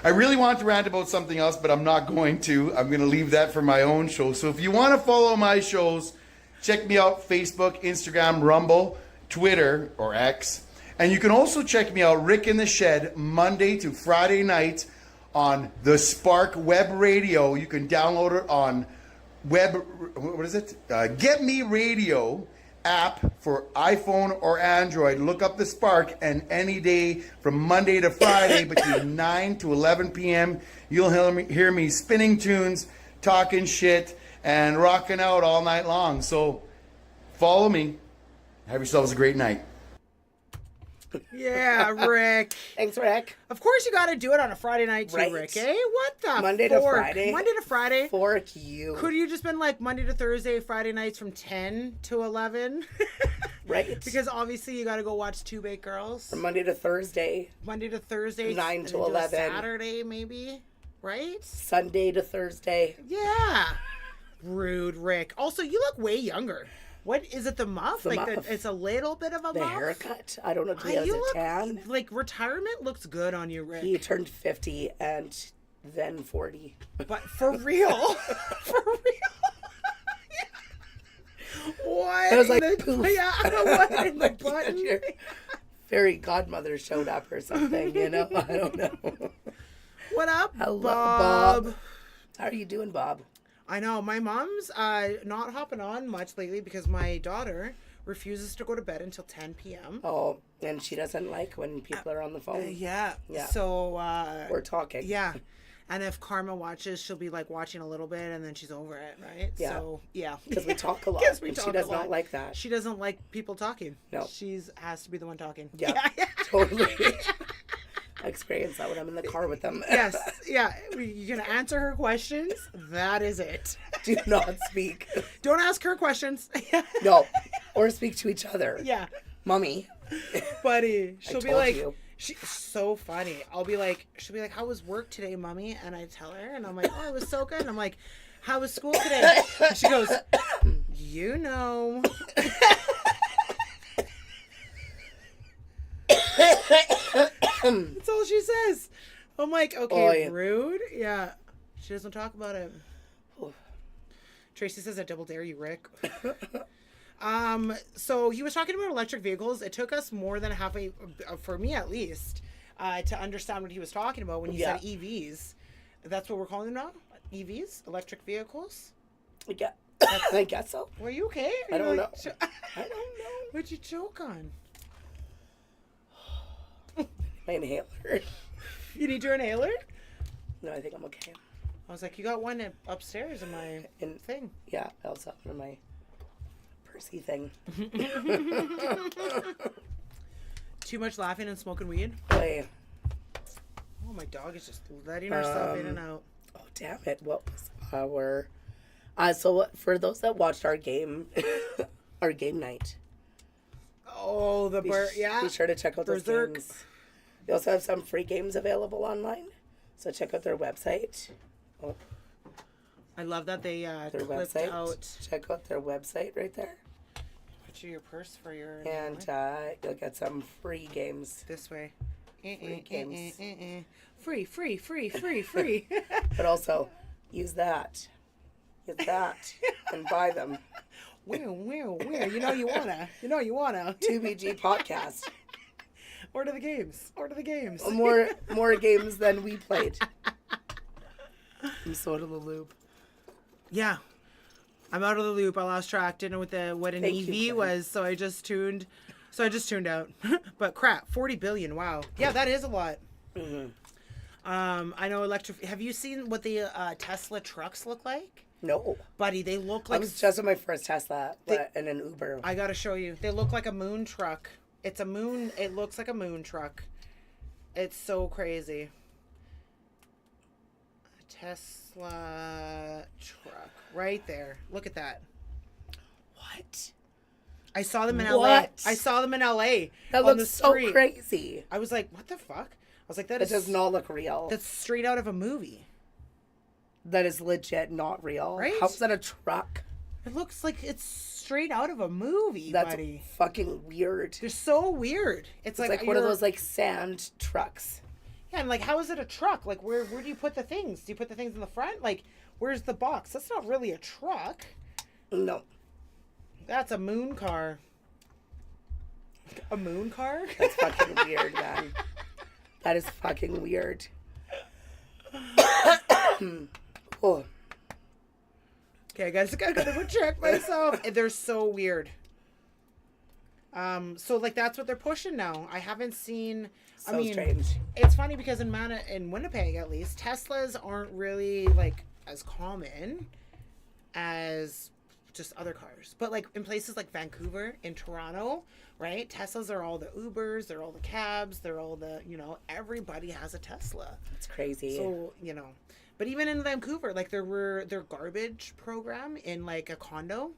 I really want to rant about something else, but I'm not going to. I'm going to leave that for my own show. So if you want to follow my shows, check me out, Facebook, Instagram, Rumble, Twitter, or X. And you can also check me out, Rick in the Shed, Monday to Friday night on the Spark Web Radio. You can download it on Get Me Radio app for iPhone or Android. Look up the Spark, and any day from Monday to Friday between 9 to 11 p.m. you'll hear me spinning tunes, talking shit, and rocking out all night long. So follow me. Have yourselves a great night. Yeah, Rick. Thanks, Rick. Of course you got to do it on a Friday night too, Right. Rick, eh? What the Monday to fork? Friday. Monday to Friday. Fork you. Could you just been like Monday to Thursday, Friday nights from 10 to 11? Right. Because obviously you got to go watch Two Bake Girls. From Monday to Thursday, Monday to Thursday. 9 and to then do a 11. Saturday maybe, right? Sunday to Thursday. Yeah. Rude, Rick. Also, you look way younger. What is it? The muff? The like muff. it's a little bit of a The muff. haircut. I don't know if he Ah, has you a look tan. like retirement looks good on you, Rick. He turned 50 and then 40. But for real, for real. What? I was like, in the, poof. yeah, what in the Like, button? your fairy godmother showed up or something, you know? I don't know. What up, Hello, Bob? Bob. How are you doing, Bob? I know my mom's not hopping on much lately because my daughter refuses to go to bed until 10 p.m. Oh, and she doesn't like when people are on the phone. Yeah. Yeah. So We're talking. yeah. And if Karma watches, she'll be like watching a little bit and then she's over it, right? Yeah. So yeah. Because we talk a lot. 'Cause we and talk she does a lot. not like that. She doesn't like people talking. No. She's has to be the one talking. Yeah, totally. I experience that when I'm in the car with them. Yes. Yeah. You're gonna answer her questions. That is it. Do not speak. Don't ask her questions. No. Or speak to each other. Yeah. Mommy. Buddy. She'll be told like you. she's so funny. She'll be like, how was work today, Mommy? And I tell her and I'm like, oh, it was so good. And I'm like, how was school today? And she goes, you know. That's all she says. I'm like, okay, Oh, yeah. rude. Yeah. She doesn't talk about it. Tracy says, I double dare you, Rick. So he was talking about electric vehicles. It took us more than halfway, for me at least, to understand what he was talking about when he said EVs. That's what we're calling them now? EVs? Electric vehicles? Yeah. I guess so. Were you okay? I don't know. I I don't know. What'd you choke on? My inhaler. You need your inhaler? No, I think I'm okay. I was like, you got one upstairs in my thing. Yeah, I also have my Percy thing. Too much laughing and smoking weed? Boy. Oh, my dog is just letting herself in and out. Oh, damn it. What was our... so for those that watched our game, our game night. Oh, the yeah. Be sure to check out those Berserk. games. They also have some free games available online. So check out their website. Oh, I love that they their clipped website. out. Check out their website right there. Put your purse for your... And you'll get some free games. this way. Free games. Free, free, free, free, free. But also, use that. Use that. And buy them. Where? You know you wanna. 2BG podcast. Order the games. More games than we played. I'm so out of the loop. Yeah. I'm out of the loop. I lost track. Didn't know what an Thank EV you, Ken. was, so I just tuned out. But crap, 40 billion. Wow. Yeah, that is a lot. Mm-hmm. I know electric. Have you seen what the Tesla trucks look like? No. Buddy, they look I like... was just in my first Tesla and an Uber. I gotta show you. They look like a moon truck. It looks like a moon truck. It's so crazy. Tesla truck right there. Look at that. What? I saw them in LA. What? I saw them in LA. That on the looks so street. crazy. I was like, what the fuck? I was like, that It is does not look real. that's straight out of a movie. That is legit not real. Right? How's that a truck? It looks like it's straight out of a movie, That's buddy. fucking weird. They're so weird. It's It's like one of those like sand trucks. Yeah, and like how is it a truck? Like where do you put the things? Do you put the things in the front? Like where's the box? That's not really a truck. No. That's a moon car. A moon car? That's fucking weird, man. That is fucking weird. Oh. Okay, guys, I gotta go check myself. And they're so weird. So like that's what they're pushing now. I haven't seen. So I mean, strange. it's funny because in Winnipeg at least, Teslas aren't really like as common as just other cars. But like in places like Vancouver, in Toronto, right? Teslas are all the Ubers, they're all the cabs, they're all the everybody has a Tesla. It's crazy. So but even in Vancouver, like their garbage program in like a condo.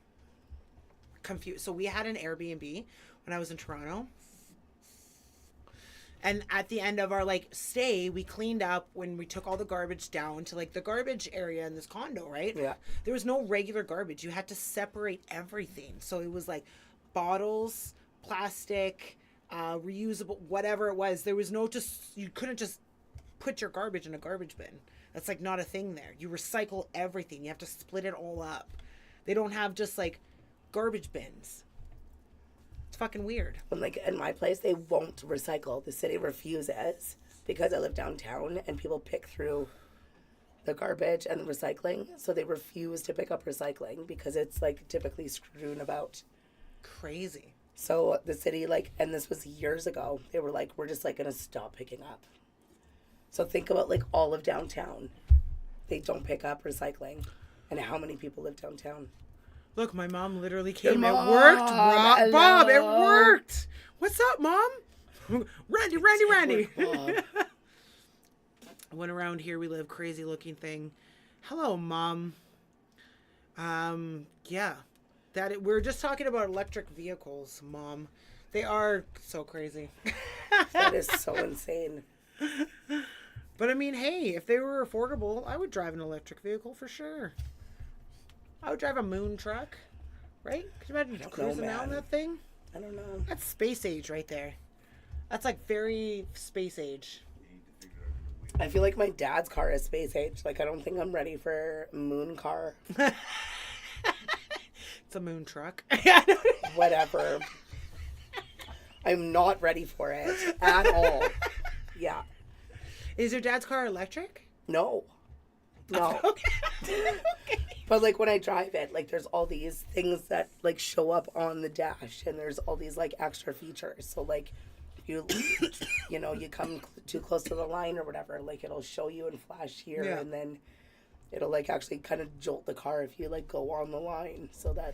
Confused. So we had an Airbnb when I was in Toronto. And at the end of our like stay, we cleaned up when we took all the garbage down to like the garbage area in this condo, right? Yeah. There was no regular garbage. You had to separate everything. So it was like bottles, plastic, reusable, whatever it was. There was no you couldn't just put your garbage in a garbage bin. That's like not a thing there. You recycle everything. You have to split it all up. They don't have just like garbage bins. It's fucking weird. When like in my place, they won't recycle. The city refuses because I live downtown and people pick through the garbage and the recycling. So they refuse to pick up recycling because it's like typically strewn about. Crazy. So the city and this was years ago, they were like, we're just like gonna stop picking up. So think about like all of downtown. They don't pick up recycling. And how many people live downtown? Look, my mom literally came. Mom, It worked, hello. Bob. It worked. What's up, Mom? Randy. Bob. Went around here. We live crazy looking thing. Hello, Mom. Yeah, we're just talking about electric vehicles, Mom. They are so crazy. That is so insane. But I mean, hey, if they were affordable, I would drive an electric vehicle for sure. I would drive a moon truck, right? Could you imagine cruising down that thing? I don't know. That's space age right there. That's like very space age. I feel like my dad's car is space age. Like, I don't think I'm ready for a moon car. It's a moon truck. Whatever. I'm not ready for it at all. Yeah. Is your dad's car electric? No. No. Okay. But like when I drive it, like there's all these things that like show up on the dash, and there's all these like extra features. So like you you come too close to the line or whatever, like it'll show you and flash here, Yeah. and then it'll like actually kind of jolt the car if you like go on the line, so that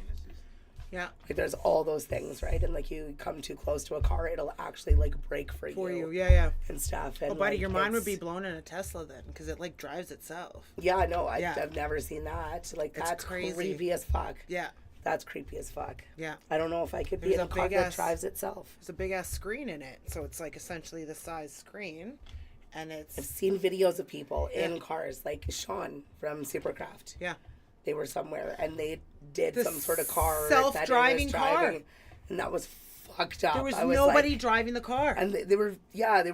Yeah. like there's all those things, right? And like you come too close to a car, it'll actually like brake for you Yeah. and stuff. And Oh, buddy, like, your mind would be it's- blown in a Tesla then, because it like drives itself. Yeah, no, Yeah. I've never seen that. Like It's that's crazy. creepy as fuck. Yeah. That's creepy as fuck. Yeah. I don't know if I could be There's in a a car big that ass- drives itself. There's a big ass screen in it, so it's like essentially the size screen, and I've it's seen videos of people Yeah. in cars, like Sean from Supercraft. yeah. They were somewhere and they did The some sort of car self-driving that it was driving, and that was fucked up. There was I nobody like- driving the car. and they were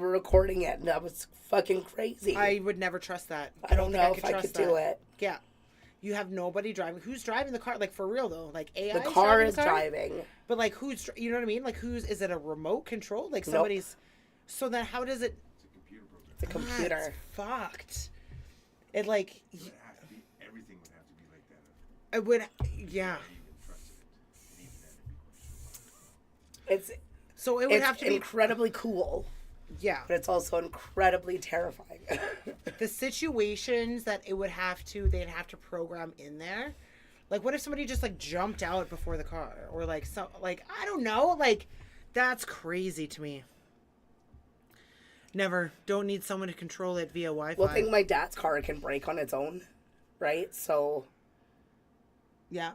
recording it, and that was fucking crazy. I would never trust that. I don't think know if I trust could do it. Yeah. You have nobody driving. Who's driving the car? Like for real though, like AI. The car driving is the car? driving. But like who's? You know what I mean? Like is it a remote control? Like Nope. somebody's. So then how does it? It's a computer. That's fucked. It like It has to be, everything would have to be like that. it would. Yeah. Not even trusted it. And even then it'd be questionable. So it would It's have to be. incredibly cool, Yeah. but it's also incredibly terrifying. The situations that they'd have to program in there. Like what if somebody just like jumped out before the car, or like I don't know, like that's crazy to me. Never. Don't need someone to control it via Wi-Fi. Well, I think my dad's car can break on its own, right? So Yeah.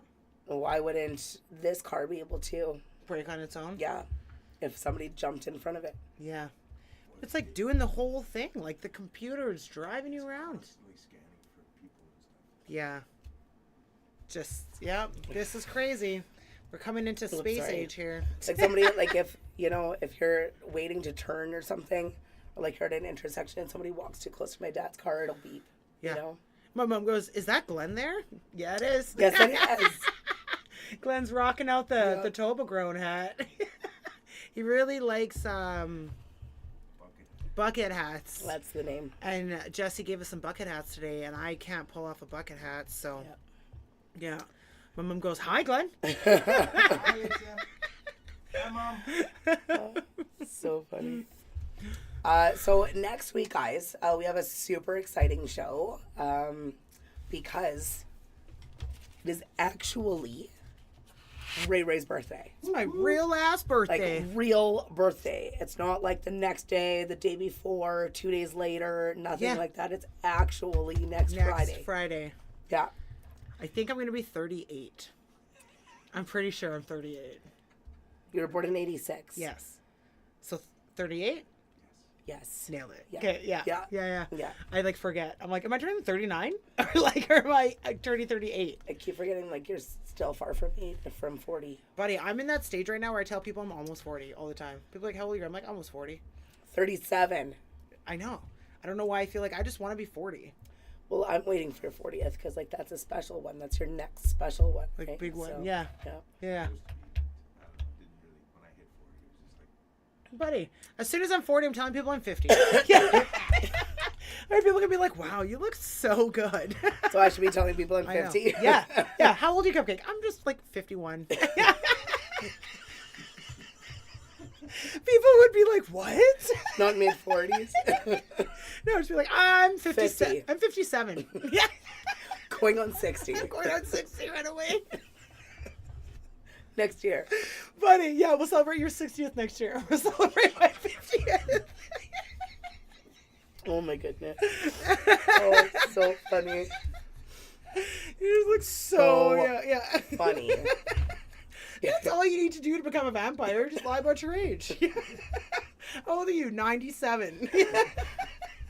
why wouldn't this car be able to? Break on its own? Yeah, if somebody jumped in front of it. Yeah. It's like doing the whole thing. Like the computer is driving you around. Constantly scanning for people and stuff. Yeah. Just, yeah, this is crazy. We're coming into space sorry. age here. It's like somebody, like if, you know, if you're waiting to turn or something, or like you're at an intersection and somebody walks too close to my dad's car, it'll beep. Yeah. You know? My mom goes, "Is that Glenn there?" Yeah, it is. Yes, it is. Glenn's rocking out the Yeah. Toblerone hat. He really likes bucket hats. That's the name. And Jesse gave us some bucket hats today, and I can't pull off a bucket hat, so yeah. My mom goes, "Hi, Glenn." Hi, Mom. So funny. So next week, guys, we have a super exciting show because it is actually Rae Rae's birthday. It's my real ass birthday. Like real birthday. It's not like the next day, the day before, 2 days later, nothing like that. It's actually next Friday. Yeah. I think I'm going to be 38. I'm pretty sure I'm 38. You were born in 86. Yes. So 38? Yes. Nailed it. Yeah. Okay, yeah. Yeah. Yeah. Yeah. I like forget. I'm like, am I turning 39? Or like, or am I turning 38? I keep forgetting, like, you're still far from me, from 40. Buddy, I'm in that stage right now where I tell people I'm almost 40 all the time. People are like, how old are you? I'm like, almost 40. 37. I know. I don't know why I feel like I just want to be 40. Well, I'm waiting for your 40th because, like, that's a special one. That's your next special one. Like, right? big one. So, Yeah. Yeah. Yeah. I don't know. Didn't really. When I hit 40, it was just like. Buddy, as soon as I'm 40, I'm telling people I'm 50. Yeah. Or people can be like, wow, you look so good. So I should be telling people I'm I know. 50. Yeah. Yeah. How old are you, Cupcake? I'm just like 51. People would be like, what? Not mid 40s. No, just be like, I'm 57. 50. I'm 57. Yeah. Going on 60. Going on 60 right away. Next year. Buddy, yeah, we'll celebrate your 60th next year. We'll celebrate my 50th. Oh my goodness. Oh, it's so funny. You just look so yeah. Funny. That's all you need to do to become a vampire. Just lie about your age. How old are you? 97.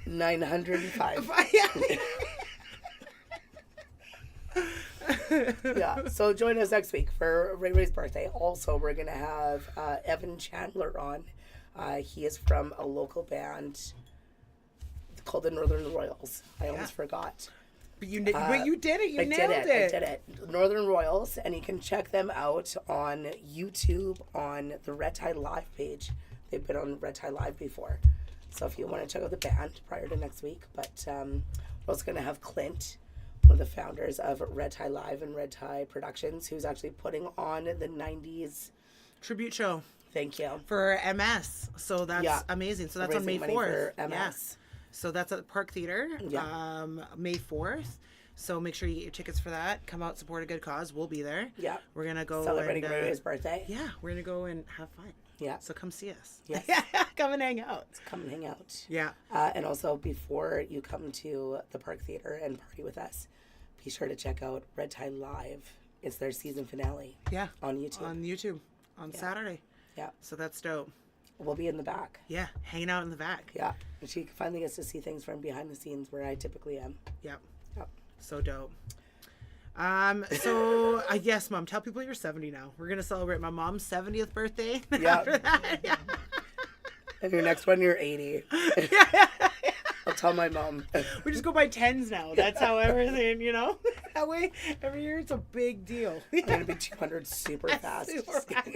905. Yeah. Yeah. So join us next week for Rae Rae's birthday. Also, we're going to have Evan Chandler on. He is from a local band called the Northern Royals. I almost forgot. But you did it. You I nailed did it. I did it. Northern Royals, and you can check them out on YouTube on the Red Tide Live page. They've been on Red Tide Live before. So if you want to check out the band prior to next week. But we're also going to have Clint, one of the founders of Red Tide Live and Red Tide Productions, who's actually putting on the 90s Tribute show Thank you. for MS. So that's amazing. So that's on May Raising money 4th. for MS. Yes. So that's at the Park Theater, May 4th. So make sure you get your tickets for that. Come out, support a good cause. We'll be there. Yeah. We're going to go Celebrating and, Rae Rae's birthday. yeah, we're going to go and have fun. Yeah. So come see us. Yes. Come and hang out. Come and hang out. Yeah. And also, before you come to the Park Theater and party with us, be sure to check out Red Tide Live. It's their season finale. Yeah. On YouTube. On YouTube on Saturday. Yeah. So that's dope. We'll be in the back. Yeah. Hanging out in the back. Yeah. And she finally gets to see things from behind the scenes where I typically am. Yep. Yep. So dope. So yes, Mom, tell people you're 70 now. We're gonna celebrate my mom's 70th birthday. Yeah. After that, yeah. And your next one, you're 80. I'll tell my mom. We just go by tens now. That's how everything, That way, every year it's a big deal. I'm going to be 200 super fast. Super fast.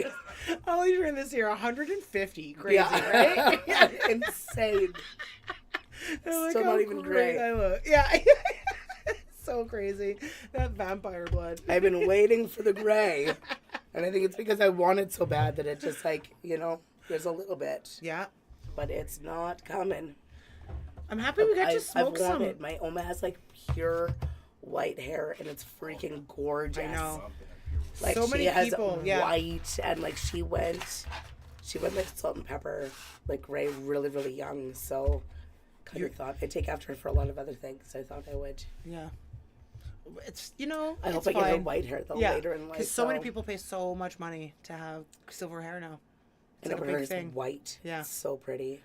How old are you in this year? 150. Crazy, Yeah. right? Yeah. Insane. I'm Still how not even great gray. I look. Yeah. So crazy. That vampire blood. I've been waiting for the gray. And I think it's because I want it so bad that it just there's a little bit. Yeah. But it's not coming. I'm happy we got to smoke I've some. wanted. My Oma has pure white hair and it's freaking gorgeous. I know. Like So she many has people, yeah. white and she went she went like salt and pepper, like Rae, really, really young. So kind of thought I'd take after her for a lot of other things. I thought I would. Yeah. It's, I hope it's I get her fine. white hair though Yeah, later in life. because so many people pay so much money to have silver hair now. It's and like a her big is thing. white. Yeah. It's so pretty.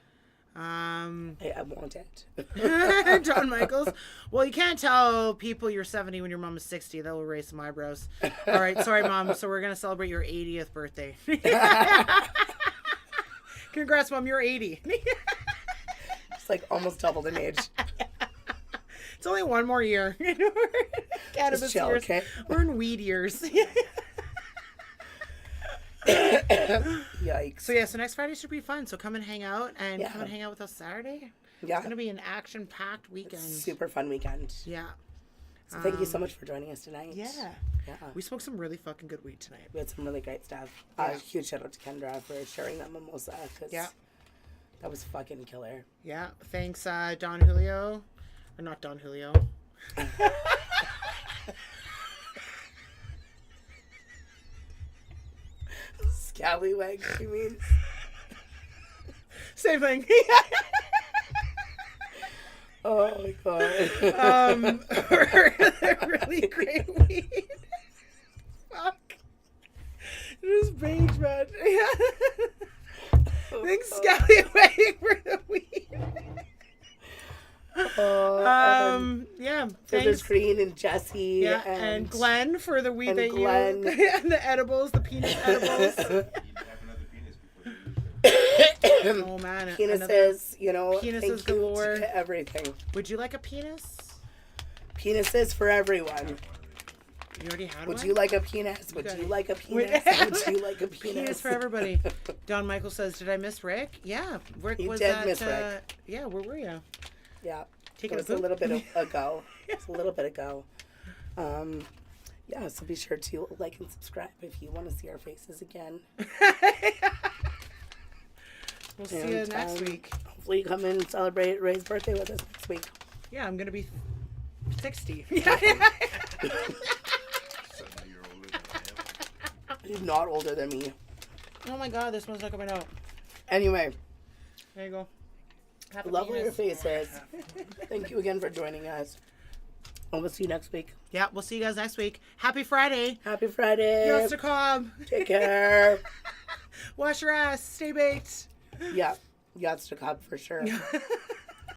I want it. John Michaels. Well, you can't tell people you're 70 when your mom is 60. That'll raise some eyebrows. All right, sorry, Mom. So we're gonna celebrate your 80th birthday. Congrats, Mom. You're 80. It's like almost doubled in age. It's only one more year. Cannabis chill, years. okay? We're in weed years. Yikes. So so next Friday should be fun. So come and hang out, and Yeah. come and hang out with us Saturday. Yeah. It's gonna be an action-packed weekend. Super fun weekend. Yeah. So thank you so much for joining us tonight. Yeah. Yeah. We smoked some really fucking good weed tonight. We had some really great stuff. Yeah. Huge shout out to Kendra for sharing that mimosa. 'Cause Yeah. that was fucking killer. Yeah. Thanks, Don Julio. Or not Don Julio. Scallywag, you mean? Same thing. Oh my god. Really great weed. Fuck. It was beige, man. Thanks, Scallywag, for the weed. Yeah. There's Thanks. Green and Jesse. Yeah, and Glenn for the weed and that Glenn. you and the edibles, the penis edibles. You need to have another penis before you use it. Oh man, penises, penises thank you galore. to everything. Would you like a penis? Penises for everyone. You already had Would one. you like a penis? Would got you it. like a Wait. penis? Would you like a penis? Penis for everybody. Don Michael says, "Did I miss Rick?" Yeah, Rick You was did at. miss Rick. Yeah, where were you? Yeah. Taking It was a a poop? little bit ago. It's a little bit ago. Yeah, so be sure to like and subscribe if you want to see our faces again. We'll see you And, next week. Hopefully you come and celebrate Ray's birthday with us next week. Yeah, I'm gonna be 60. Suddenly you're older than I am. He's not older than me. Oh my God, this one's not coming out. Anyway, There you go. Happy love your penis. faces. Thank you again for joining us. And we'll see you next week. Yeah, we'll see you guys next week. Happy Friday. Happy Friday. Yes, to come. Take care. Wash your ass. Stay baked. Yeah. Yachts to Cobb for sure.